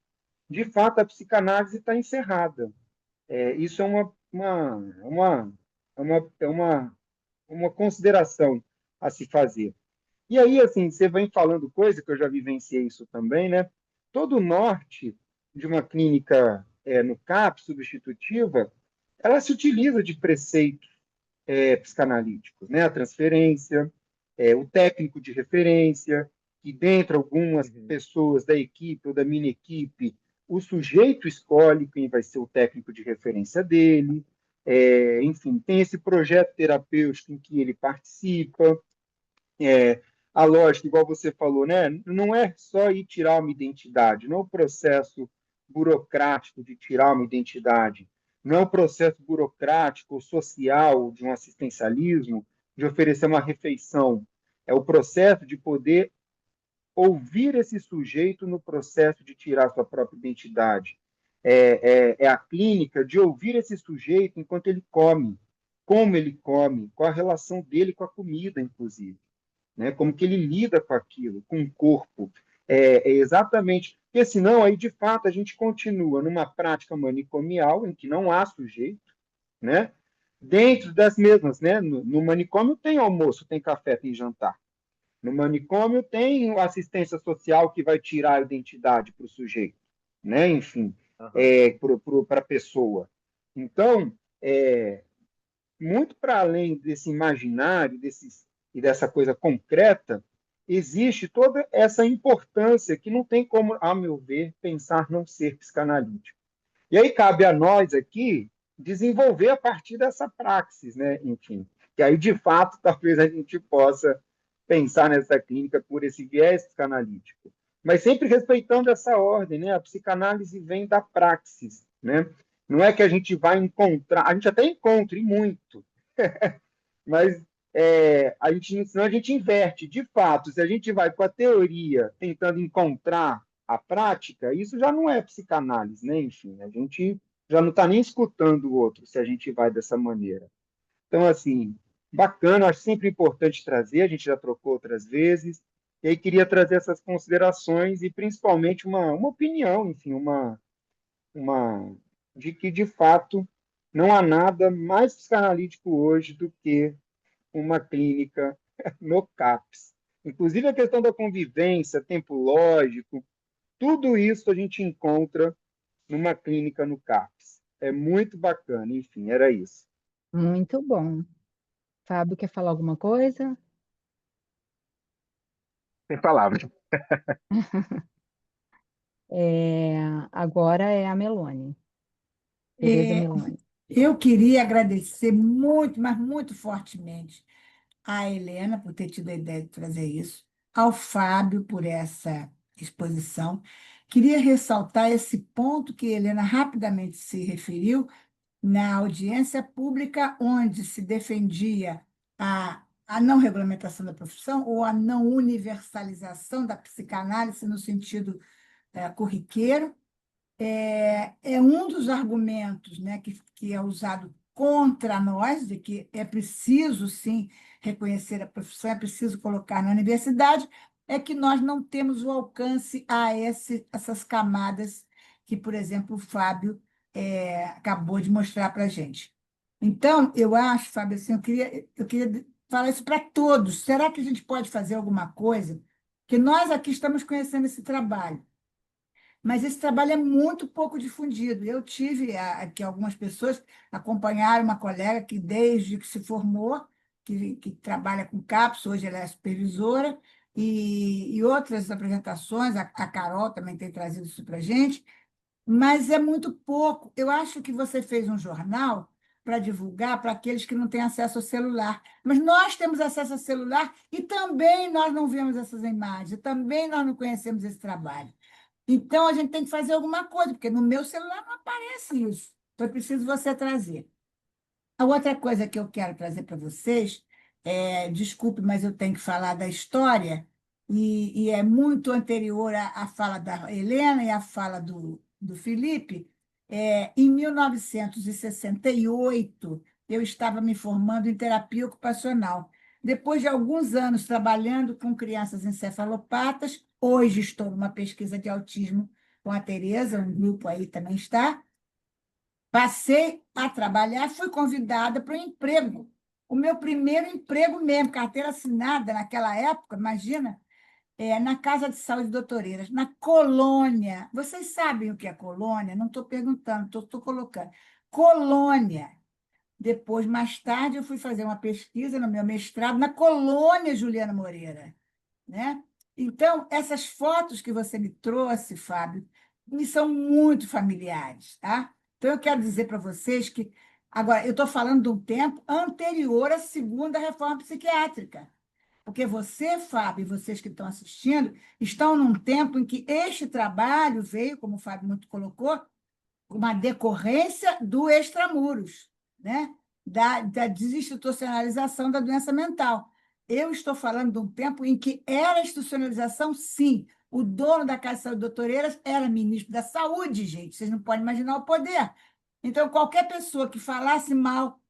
de fato, a psicanálise está encerrada. Isso é uma consideração a se fazer. E aí, assim, você vem falando coisa que eu já vivenciei isso também, né? Todo o norte de uma clínica no CAP substitutiva, ela se utiliza de preceitos psicanalíticos, né? A transferência, o técnico de referência, que dentro algumas pessoas da equipe ou da mini equipe, o sujeito escolhe quem vai ser o técnico de referência dele, enfim, tem esse projeto terapêutico em que ele participa, a lógica, igual você falou, né? Não é só ir tirar uma identidade, não é o processo burocrático de tirar uma identidade, não é o processo burocrático, social, de um assistencialismo, de oferecer uma refeição. É o processo de poder ouvir esse sujeito no processo de tirar sua própria identidade. É a clínica de ouvir esse sujeito enquanto ele come, como ele come, qual a relação dele com a comida, inclusive, né? Como que ele lida com aquilo, com o corpo. Exatamente, porque senão aí de fato a gente continua numa prática manicomial em que não há sujeito, né? Dentro das mesmas, né? No manicômio tem almoço, tem café, tem jantar. No manicômio tem assistência social que vai tirar a identidade para o sujeito, né? Enfim, para a pessoa. Então, muito para além desse imaginário e dessa coisa concreta, existe toda essa importância que não tem como, a meu ver, pensar não ser psicanalítico. E aí cabe a nós aqui desenvolver a partir dessa praxis, né? Enfim, que aí, de fato, talvez a gente possa pensar nessa clínica por esse viés psicanalítico. Mas sempre respeitando essa ordem, né? A psicanálise vem da praxis, né? Não é que a gente vai encontrar, a gente até encontra, e muito, mas senão a gente inverte. De fato, se a gente vai com a teoria tentando encontrar a prática, isso já não é psicanálise, né? Enfim, a gente já não está nem escutando o outro se a gente vai dessa maneira. Então, assim, bacana, acho sempre importante trazer, a gente já trocou outras vezes, e aí queria trazer essas considerações e principalmente uma opinião, enfim, de que, de fato, não há nada mais psicanalítico hoje do que uma clínica no CAPS. Inclusive a questão da convivência, tempo lógico, tudo isso a gente encontra numa clínica no CAPS. É muito bacana, enfim, era isso. Muito bom. Fábio, quer falar alguma coisa? Sem palavras. Agora é a Melone. Tereza É, Melone. eu queria agradecer muito, mas muito fortemente à Helena por ter tido a ideia de trazer isso, ao Fábio por essa exposição. Queria ressaltar esse ponto que a Helena rapidamente se referiu, na audiência pública, onde se defendia a a não regulamentação da profissão ou a não universalização da psicanálise no sentido corriqueiro. É um dos argumentos, né, que é usado contra nós, de que é preciso, sim, reconhecer a profissão, é preciso colocar na universidade, é que nós não temos o alcance a essas camadas que, por exemplo, o Fábio acabou de mostrar para a gente. Então, eu acho, Fábio, assim, eu queria falar isso para todos. Será que a gente pode fazer alguma coisa? Que nós aqui estamos conhecendo esse trabalho, mas esse trabalho é muito pouco difundido. Eu tive aqui algumas pessoas acompanharam uma colega que, desde que se formou, que trabalha com CAPS, hoje ela é supervisora, e outras apresentações, a Carol também tem trazido isso para a gente, mas é muito pouco. Eu acho que você fez um jornal para divulgar para aqueles que não têm acesso ao celular. Mas nós temos acesso ao celular e também nós não vemos essas imagens, também nós não conhecemos esse trabalho. Então, a gente tem que fazer alguma coisa, porque no meu celular não aparece isso. Então, é preciso você trazer. A outra coisa que eu quero trazer para vocês, desculpe, mas eu tenho que falar da história, e é muito anterior à fala da Helena e à fala do Felipe. Em 1968, eu estava me formando em terapia ocupacional. Depois de alguns anos trabalhando com crianças encefalopatas, hoje estou numa pesquisa de autismo com a Tereza, um grupo aí também está. Passei a trabalhar, fui convidada para um emprego. O meu primeiro emprego mesmo, carteira assinada naquela época, imagina, na Casa de Saúde Doutoreiras, na Colônia. Vocês sabem o que é Colônia? Não estou perguntando, estou colocando. Colônia. Depois, mais tarde, eu fui fazer uma pesquisa no meu mestrado na Colônia Juliana Moreira, né? Então, essas fotos que você me trouxe, Fábio, me são muito familiares, tá? Então, eu quero dizer para vocês que, agora, eu estou falando de um tempo anterior à segunda reforma psiquiátrica, porque você, Fábio, e vocês que estão assistindo, estão num tempo em que este trabalho veio, como o Fábio muito colocou, uma decorrência do extramuros, né? Da desinstitucionalização da doença mental. Eu estou falando de um tempo em que era institucionalização, sim. O dono da Casa de Saúde Doutoreiras era ministro da Saúde, gente. Vocês não podem imaginar o poder. Então, qualquer pessoa que falasse mal,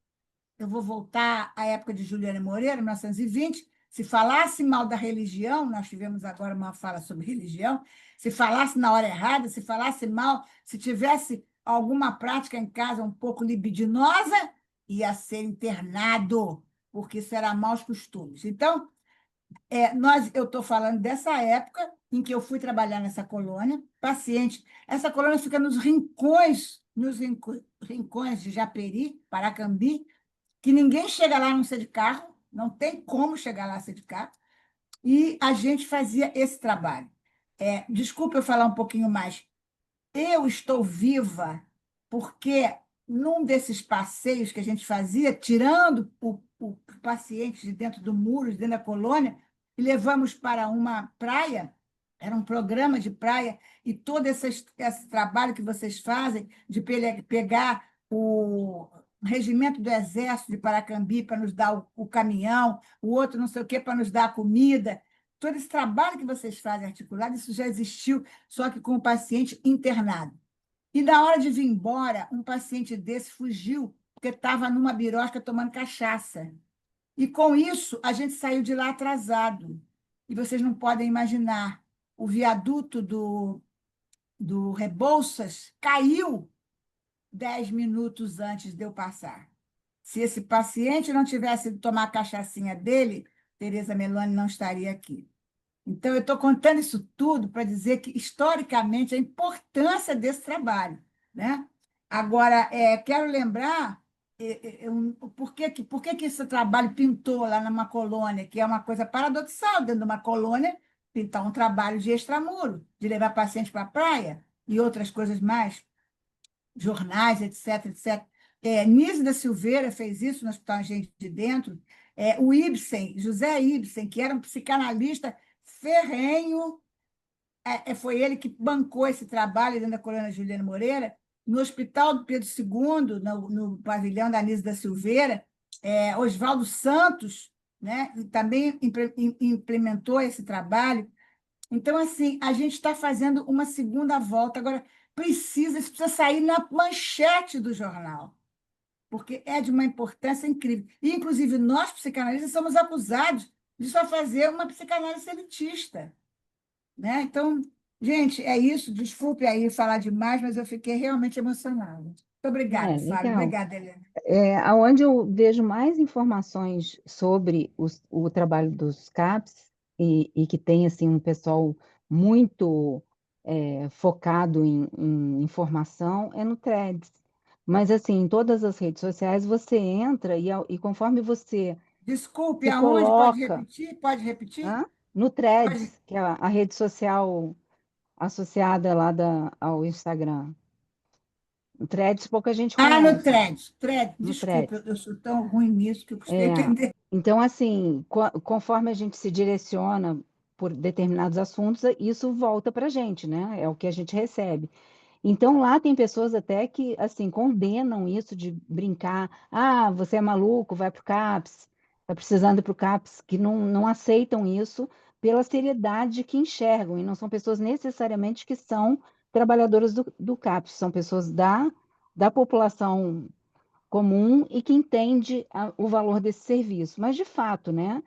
eu vou voltar à época de Juliana Moreira, 1920, se falasse mal da religião, nós tivemos agora uma fala sobre religião, se falasse na hora errada, se falasse mal, se tivesse alguma prática em casa um pouco libidinosa, ia ser internado, porque isso era maus costumes. Então, eu estou falando dessa época em que eu fui trabalhar nessa colônia, paciente. Essa colônia fica nos rincões de Japeri, Paracambi, que ninguém chega lá a não ser de carro, não tem como chegar lá a ser de carro, e a gente fazia esse trabalho. Desculpa eu falar um pouquinho mais. Eu estou viva porque, num desses passeios que a gente fazia, tirando o paciente de dentro do muro, de dentro da colônia, e levamos para uma praia, era um programa de praia, e todo esse trabalho que vocês fazem de pegar o regimento do Exército de Paracambi para nos dar o caminhão, o outro não sei o quê para nos dar a comida. Todo esse trabalho que vocês fazem articulado, isso já existiu, só que com o paciente internado. E na hora de vir embora, um paciente desse fugiu, porque estava numa birosca tomando cachaça. E com isso, a gente saiu de lá atrasado. E vocês não podem imaginar, o viaduto do Rebouças caiu 10 minutos antes de eu passar. Se esse paciente não tivesse ido tomar a cachaçinha dele, Tereza Meloni não estaria aqui. Então, eu estou contando isso tudo para dizer que, historicamente, a importância desse trabalho, né? Agora, quero lembrar por que esse trabalho pintou lá numa colônia, que é uma coisa paradoxal, dentro de uma colônia, pintar um trabalho de extramuro, de levar paciente para a praia e outras coisas mais, jornais, etc, etc. Nísida Silveira fez isso no Hospital Gente de Dentro. O Ibsen, José Ibsen, que era um psicanalista ferrenho, foi ele que bancou esse trabalho dentro da colônia Juliana Moreira, no Hospital do Pedro II, no pavilhão da Nísida Silveira. Oswaldo Santos né? E também implementou esse trabalho. Então, assim, a gente está fazendo uma segunda volta. Agora, isso precisa sair na manchete do jornal, porque é de uma importância incrível. E, inclusive, nós, psicanalistas, somos acusados de só fazer uma psicanálise elitista, né? Então, gente, é isso. Desculpe aí falar demais, mas eu fiquei realmente emocionada. Muito obrigada, Flávia. Legal. Obrigada, Helena. Aonde eu vejo mais informações sobre o trabalho dos CAPs e que tem assim um pessoal muito focado em informação é no Threads. Mas assim, em todas as redes sociais você entra e conforme você Desculpe, se aonde? Pode coloca, repetir? Pode repetir? hã? No Pode. Threads, que é a rede social associada lá ao Instagram. O Threads pouca gente Ah, no conhece. Threads. Threads. No Desculpe, Threads. eu sou tão ruim nisso que eu custei É, entender. então, assim, conforme a gente se direciona por determinados assuntos, isso volta para a gente, né? É o que a gente recebe. Então, lá tem pessoas até que, assim, condenam isso de brincar. Ah, você é maluco, vai para o CAPS, está precisando ir para o CAPS, que não aceitam isso pela seriedade que enxergam, e não são pessoas necessariamente que são trabalhadoras do CAPS, são pessoas da população comum e que entende o valor desse serviço. Mas, de fato, né,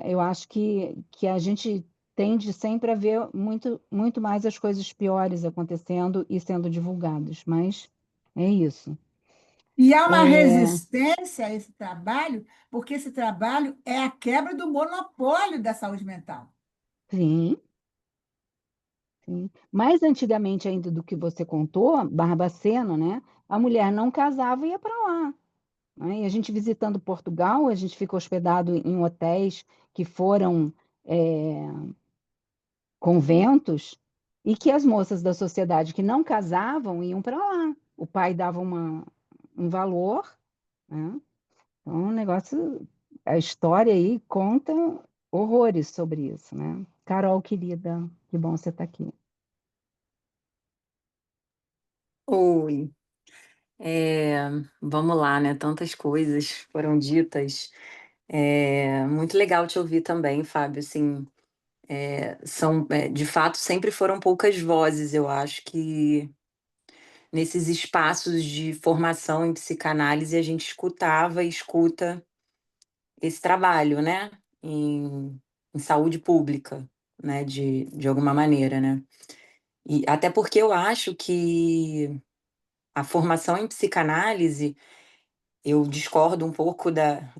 eu acho que a gente tende sempre a ver muito mais as coisas piores acontecendo e sendo divulgadas, mas é isso. E há uma É, resistência a esse trabalho, porque esse trabalho é a quebra do monopólio da saúde mental. sim, sim. Mais antigamente ainda do que você contou, Barbacena, né, a mulher não casava e ia para lá. Né? E a gente visitando Portugal, a gente fica hospedado em hotéis que foram conventos e que as moças da sociedade que não casavam iam para lá. O pai dava um valor, né? Então, um negócio, a história aí conta horrores sobre isso, né? Carol, querida, que bom você estar aqui. Oi. É, vamos lá, né? Tantas coisas foram ditas. Muito legal te ouvir também, Fábio. Assim, de fato, sempre foram poucas vozes. Eu acho que nesses espaços de formação em psicanálise a gente escutava e escuta esse trabalho, né? Em saúde pública, né? De alguma maneira, né? E até porque eu acho que a formação em psicanálise, eu discordo um pouco da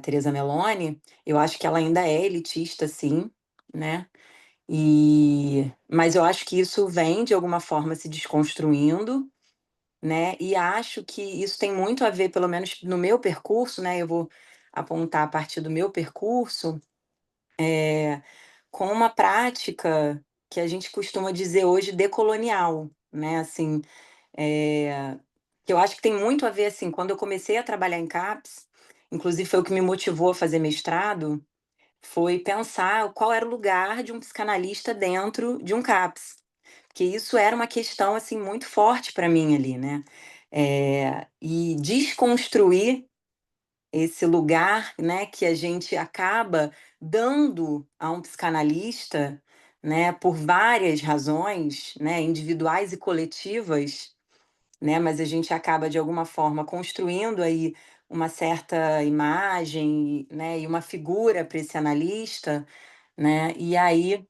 Teresa Meloni, eu acho que ela ainda é elitista, sim, né? Mas eu acho que isso vem, de alguma forma, se desconstruindo, né? E acho que isso tem muito a ver, pelo menos no meu percurso, né? Eu vou apontar a partir do meu percurso, com uma prática que a gente costuma dizer hoje decolonial, né? Assim, que eu acho que tem muito a ver, assim, quando eu comecei a trabalhar em CAPS, inclusive foi o que me motivou a fazer mestrado, foi pensar qual era o lugar de um psicanalista dentro de um CAPS, porque isso era uma questão, assim, muito forte para mim ali, né? E desconstruir esse lugar, né, que a gente acaba dando a um psicanalista, né, por várias razões, né, individuais e coletivas, né, mas a gente acaba de alguma forma construindo aí uma certa imagem, né, e uma figura para esse analista, né, e aí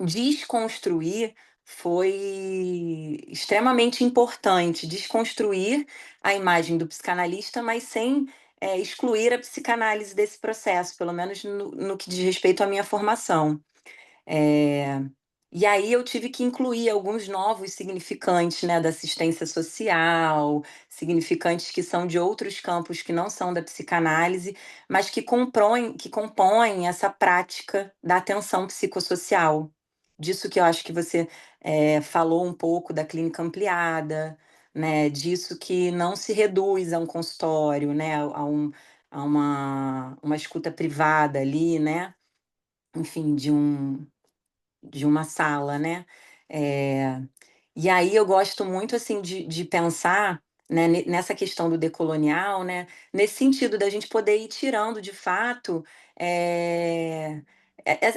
desconstruir foi extremamente importante, desconstruir a imagem do psicanalista, mas sem excluir a psicanálise desse processo, pelo menos no que diz respeito à minha formação. É, e aí eu tive que incluir alguns novos significantes, né, da assistência social, significantes que são de outros campos que não são da psicanálise, mas que compõem essa prática da atenção psicossocial. Disso que eu acho que você falou um pouco da clínica ampliada, né, disso que não se reduz a um consultório, né, a uma escuta privada ali, né, enfim, de uma sala, né. Eh, e aí eu gosto muito, assim, de pensar, né, nessa questão do decolonial, né, nesse sentido da gente poder ir tirando, de fato,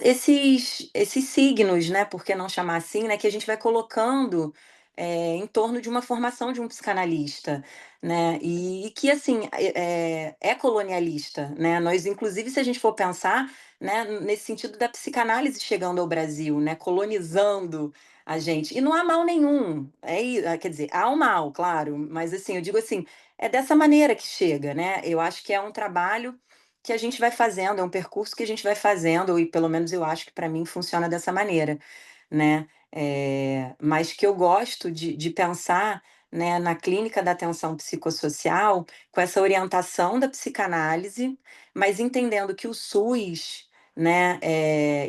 esses signos, né, por que não chamar assim, né, que a gente vai colocando em torno de uma formação de um psicanalista, né, e que, assim, é colonialista, né, nós, inclusive, se a gente for pensar, né, nesse sentido da psicanálise chegando ao Brasil, né, colonizando a gente. E não há mal nenhum, quer dizer, há o mal, claro, mas assim, eu digo assim, é dessa maneira que chega, né? Eu acho que é um trabalho que a gente vai fazendo, é um percurso que a gente vai fazendo, e pelo menos eu acho que para mim funciona dessa maneira, né? Mas que eu gosto de pensar, né, na clínica da atenção psicossocial com essa orientação da psicanálise, mas entendendo que o SUS, né,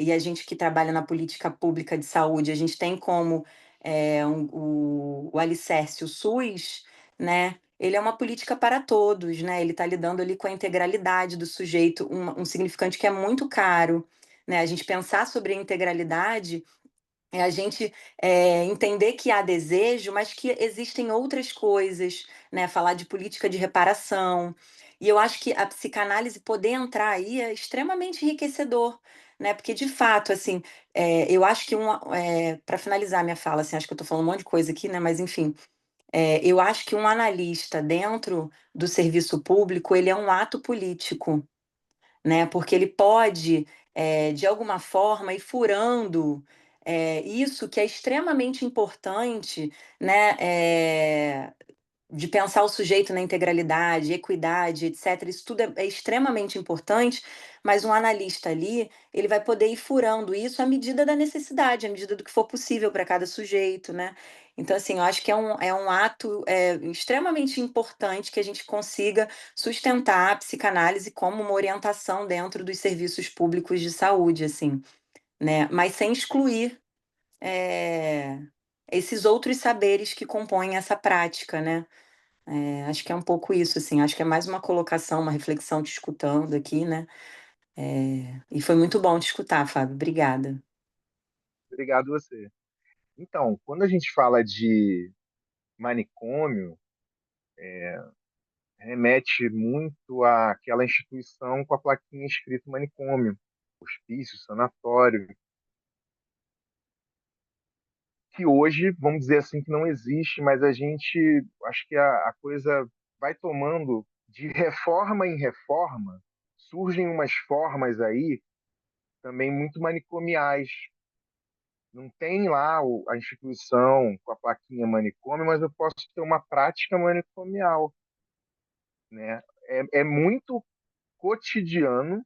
e a gente que trabalha na política pública de saúde, a gente tem como o alicerce, o SUS, né, ele é uma política para todos, né, ele está lidando ali com a integralidade do sujeito, um significante que é muito caro, né, a gente pensar sobre a integralidade é a gente entender que há desejo, mas que existem outras coisas, né? Falar de política de reparação. E eu acho que a psicanálise poder entrar aí é extremamente enriquecedor, né? Porque, de fato, assim, eu acho que para finalizar minha fala, assim, acho que eu estou falando um monte de coisa aqui, né? Mas, enfim, eu acho que um analista dentro do serviço público, ele é um ato político, né? Porque ele pode, de alguma forma, ir furando isso que é extremamente importante, né? De pensar o sujeito na integralidade, equidade, etc. Isso tudo é extremamente importante, mas um analista ali, ele vai poder ir furando isso à medida da necessidade, à medida do que for possível para cada sujeito, né? Então, assim, eu acho que é um ato extremamente importante que a gente consiga sustentar a psicanálise como uma orientação dentro dos serviços públicos de saúde, assim, né? Mas sem excluir é, esses outros saberes que compõem essa prática, né? Acho que é um pouco isso, assim. Acho que é mais uma colocação, uma reflexão te escutando aqui, né? E foi muito bom te escutar, Fábio. Obrigada. Obrigado você. Então, quando a gente fala de manicômio, remete muito àquela instituição com a plaquinha escrito manicômio, hospício, sanatório, que hoje, vamos dizer assim, que não existe, mas a gente, acho que a coisa vai tomando de reforma em reforma, surgem umas formas aí também muito manicomiais. Não tem lá a instituição com a plaquinha manicômio, mas eu posso ter uma prática manicomial, né? É muito cotidiano,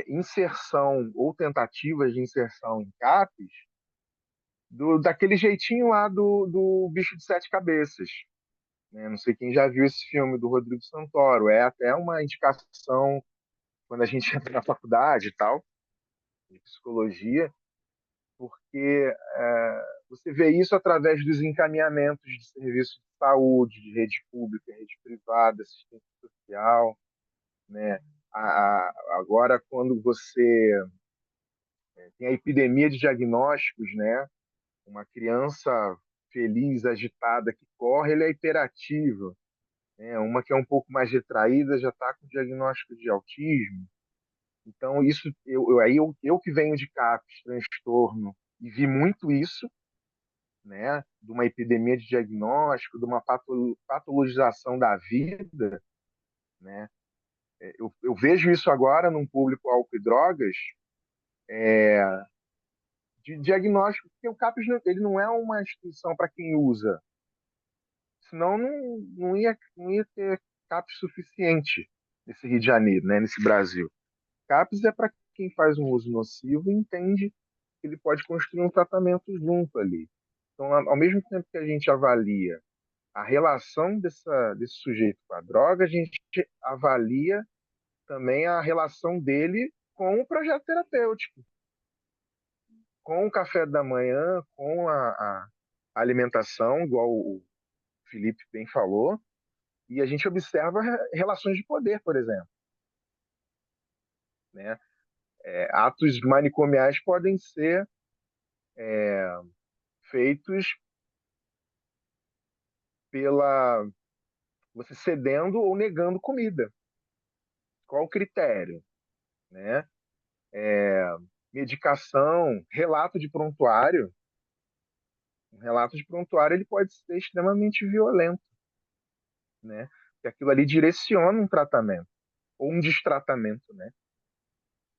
inserção ou tentativas de inserção em CAPES daquele jeitinho lá do Bicho de Sete Cabeças, né? Não sei quem já viu esse filme do Rodrigo Santoro, é até uma indicação quando a gente entra na faculdade e tal, de psicologia, porque você vê isso através dos encaminhamentos de serviços de saúde, de rede pública, rede privada, assistência social, né? Agora, quando você tem a epidemia de diagnósticos, né? Uma criança feliz, agitada, que corre, ele é hiperativo, né? Uma que é um pouco mais retraída já está com diagnóstico de autismo. Então, isso, eu que venho de CAPS, transtorno, e vi muito isso, né, de uma epidemia de diagnóstico, de uma patologização da vida, né? Eu vejo isso agora num público álcool e drogas, de diagnóstico, porque o CAPS ele não é uma instituição para quem usa, senão não ia ter CAPS suficiente nesse Rio de Janeiro, né, nesse Brasil. CAPS é para quem faz um uso nocivo e entende que ele pode construir um tratamento junto ali. Então, ao mesmo tempo que a gente avalia a relação desse sujeito com a droga, a gente avalia também a relação dele com o projeto terapêutico, com o café da manhã, com a alimentação, igual o Felipe bem falou, e a gente observa relações de poder, por exemplo, né? Atos manicomiais podem ser feitos pela você cedendo ou negando comida. Qual o critério, né? Medicação, relato de prontuário. Um relato de prontuário ele pode ser extremamente violento, né? Porque aquilo ali direciona um tratamento ou um destratamento, né?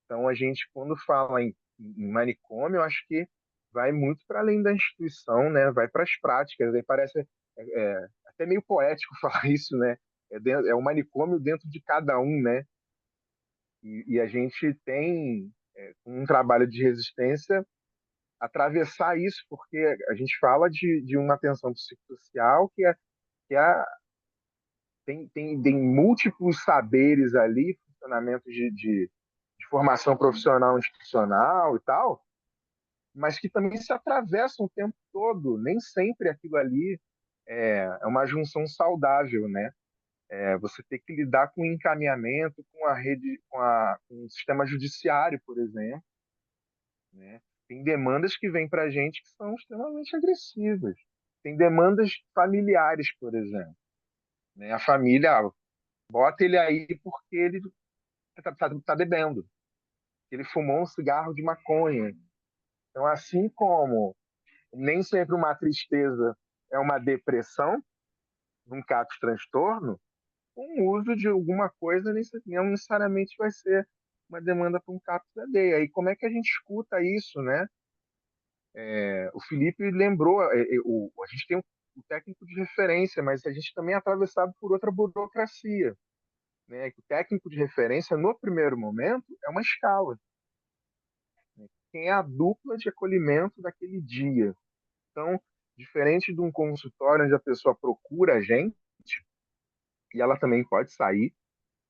Então a gente quando fala em manicômio, eu acho que vai muito para além da instituição, né? Vai para as práticas. Aí parece até meio poético falar isso, né? É um manicômio dentro de cada um, né? E a gente tem um trabalho de resistência atravessar isso, porque a gente fala de uma atenção psicossocial que tem múltiplos saberes ali, funcionamentos de formação profissional institucional e tal, mas que também se atravessam o tempo todo. Nem sempre aquilo ali é uma junção saudável, né? Você tem que lidar com o encaminhamento, com a rede, com o sistema judiciário, por exemplo, né? Tem demandas que vêm para a gente que são extremamente agressivas. Tem demandas familiares, por exemplo, né? A família bota ele aí porque ele tá bebendo. Ele fumou um cigarro de maconha. Então, assim como nem sempre uma tristeza é uma depressão, um CAPS transtorno, um uso de alguma coisa não necessariamente vai ser uma demanda para um CAPS AD. Aí como é que a gente escuta isso, né? O Felipe lembrou, a gente tem um técnico de referência, mas a gente também é atravessado por outra burocracia, né? O técnico de referência, no primeiro momento, é uma escala. Quem é a dupla de acolhimento daquele dia? Então, diferente de um consultório onde a pessoa procura a gente, e ela também pode sair,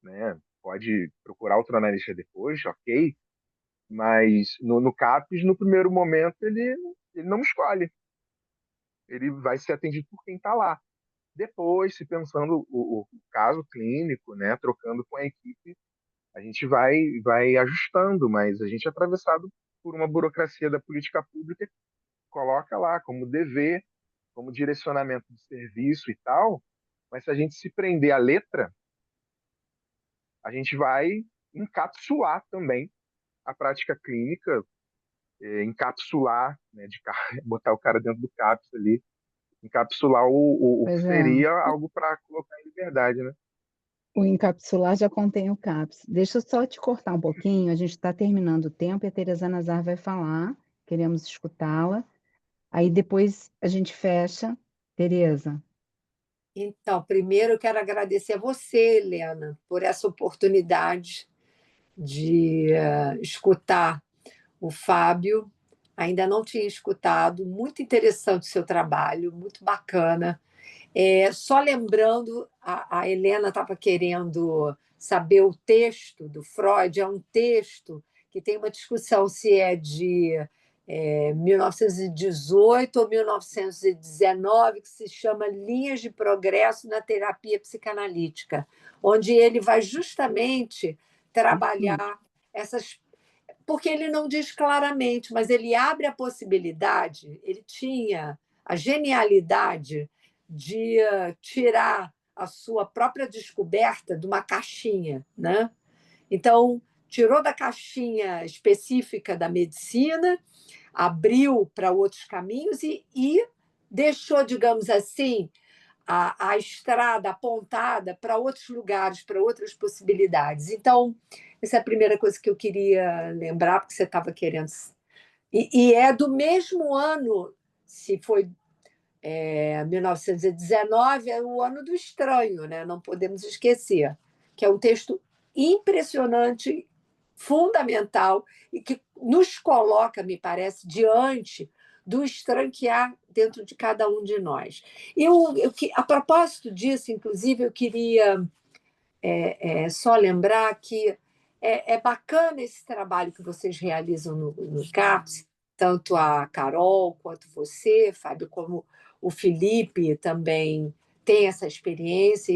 né? Pode procurar outro analista depois, ok, mas no CAPS, no primeiro momento, ele não escolhe. Ele vai ser atendido por quem está lá. Depois, se pensando o caso clínico, né, trocando com a equipe, a gente vai ajustando, mas a gente é atravessado por uma burocracia da política pública que coloca lá como dever, como direcionamento de serviço e tal, mas se a gente se prender à letra, a gente vai encapsular também a prática clínica, encapsular, né, botar o cara dentro do CAPS ali, encapsular o que Pois é. seria algo para colocar em liberdade, né? O encapsular já contém o CAPS. Deixa eu só te cortar um pouquinho, a gente está terminando o tempo e a Tereza Nazar vai falar, queremos escutá-la. Aí depois a gente fecha. Tereza. Então, primeiro eu quero agradecer a você, Helena, por essa oportunidade de escutar o Fábio. Ainda não tinha escutado, muito interessante o seu trabalho, muito bacana. Só lembrando, a Helena estava querendo saber o texto do Freud, é um texto que tem uma discussão se é de 1918 ou 1919, que se chama Linhas de Progresso na Terapia Psicanalítica, onde ele vai justamente trabalhar essas. Porque ele não diz claramente, mas ele abre a possibilidade, ele tinha a genialidade de tirar a sua própria descoberta de uma caixinha, né? Então, tirou da caixinha específica da medicina, abriu para outros caminhos e deixou, digamos assim, a estrada apontada para outros lugares, para outras possibilidades. Então, essa é a primeira coisa que eu queria lembrar, porque você estava querendo. E é do mesmo ano, se foi 1919, é o ano do estranho, né? Não podemos esquecer, que é um texto impressionante, fundamental, e que nos coloca, me parece, diante do estranho que há dentro de cada um de nós. A propósito disso, inclusive, eu queria só lembrar que é bacana esse trabalho que vocês realizam no CAPS, tanto a Carol quanto você, Fábio, como o Felipe também tem essa experiência,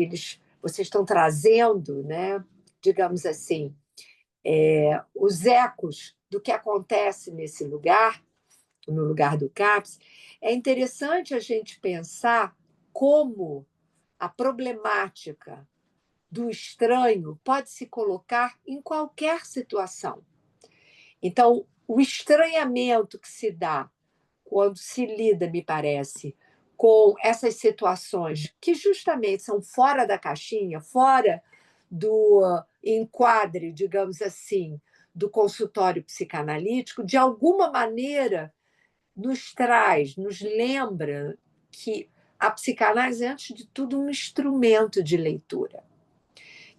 vocês estão trazendo, né, digamos assim, os ecos do que acontece nesse lugar, no lugar do CAPS. É interessante a gente pensar como a problemática do estranho pode se colocar em qualquer situação. Então, o estranhamento que se dá quando se lida, me parece, com essas situações que justamente são fora da caixinha, fora do enquadre, digamos assim, do consultório psicanalítico, de alguma maneira nos traz, nos lembra que a psicanálise é, antes de tudo, um instrumento de leitura,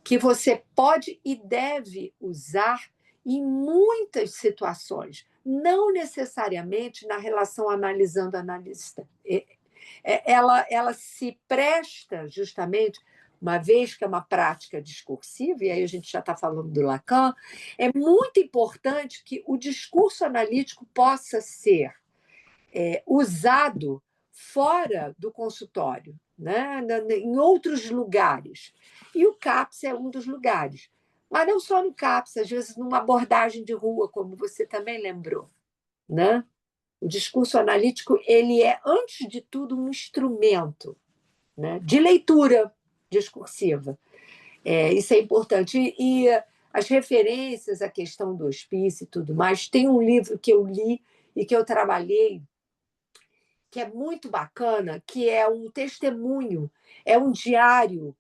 que você pode e deve usar em muitas situações, não necessariamente na relação analisando-analista. Ela se presta justamente, uma vez que é uma prática discursiva, e aí a gente já está falando do Lacan, é muito importante que o discurso analítico possa ser usado fora do consultório, né? Em outros lugares. E o CAPS é um dos lugares. Mas não só no CAPS, às vezes numa abordagem de rua, como você também lembrou, né? O discurso analítico, ele é, antes de tudo, um instrumento, né, de leitura discursiva. Isso é importante. E as referências à questão do hospício e tudo mais, tem um livro que eu li e que eu trabalhei, que é muito bacana, que é um testemunho, é um diário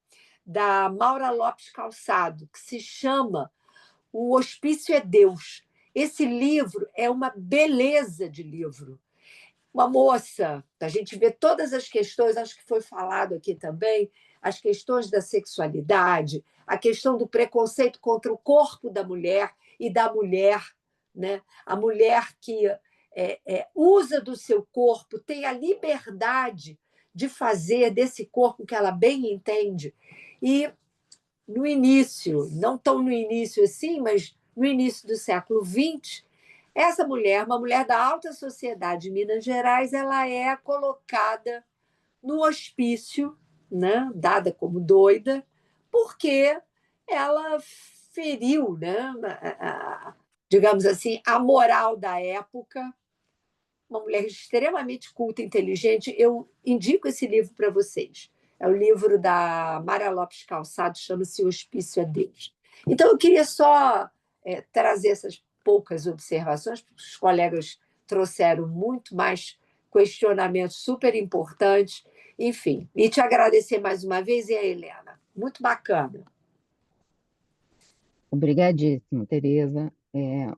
da Maura Lopes Calçado, que se chama O Hospício é Deus. Esse livro é uma beleza de livro. Uma moça, a gente vê todas as questões, acho que foi falado aqui também, as questões da sexualidade, a questão do preconceito contra o corpo da mulher e da mulher, né? A mulher que usa do seu corpo, tem a liberdade de fazer desse corpo que ela bem entende. E no início, não tão no início assim, mas no início do século XX, essa mulher, uma mulher da alta sociedade de Minas Gerais, ela é colocada no hospício, né, dada como doida, porque ela feriu, né, digamos assim, a moral da época. Uma mulher extremamente culta e inteligente. Eu indico esse livro para vocês. É o livro da Maria Lopes Calçado, chama-se O Hospício é Deus. Então, eu queria só trazer essas poucas observações, porque os colegas trouxeram muito mais questionamentos super importantes. Enfim, e te agradecer mais uma vez, e a Helena. Muito bacana. Obrigadíssimo, Tereza.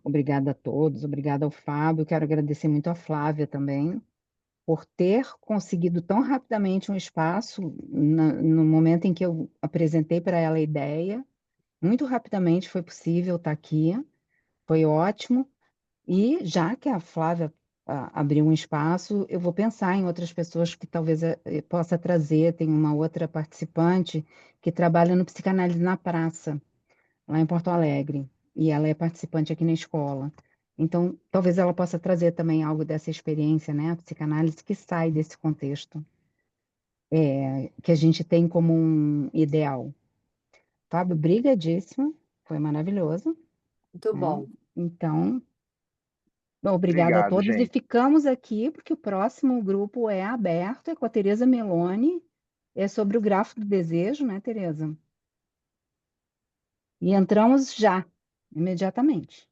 Obrigada a todos, obrigada ao Fábio. Quero agradecer muito a Flávia também, por ter conseguido tão rapidamente um espaço no momento em que eu apresentei para ela a ideia. Muito rapidamente foi possível estar aqui, foi ótimo. E já que a Flávia abriu um espaço, eu vou pensar em outras pessoas que talvez possa trazer. Tem uma outra participante que trabalha no Psicanálise na Praça, lá em Porto Alegre, e ela é participante aqui na escola. Então, talvez ela possa trazer também algo dessa experiência, né? A psicanálise que sai desse contexto, que a gente tem como um ideal. Fábio, brigadíssimo, foi maravilhoso, Muito né? bom. Então, obrigada a Obrigado, todos, e gente. ficamos aqui porque o próximo grupo é aberto, é com a Tereza Meloni, é sobre o grafo do desejo, né, Tereza? E entramos já, imediatamente.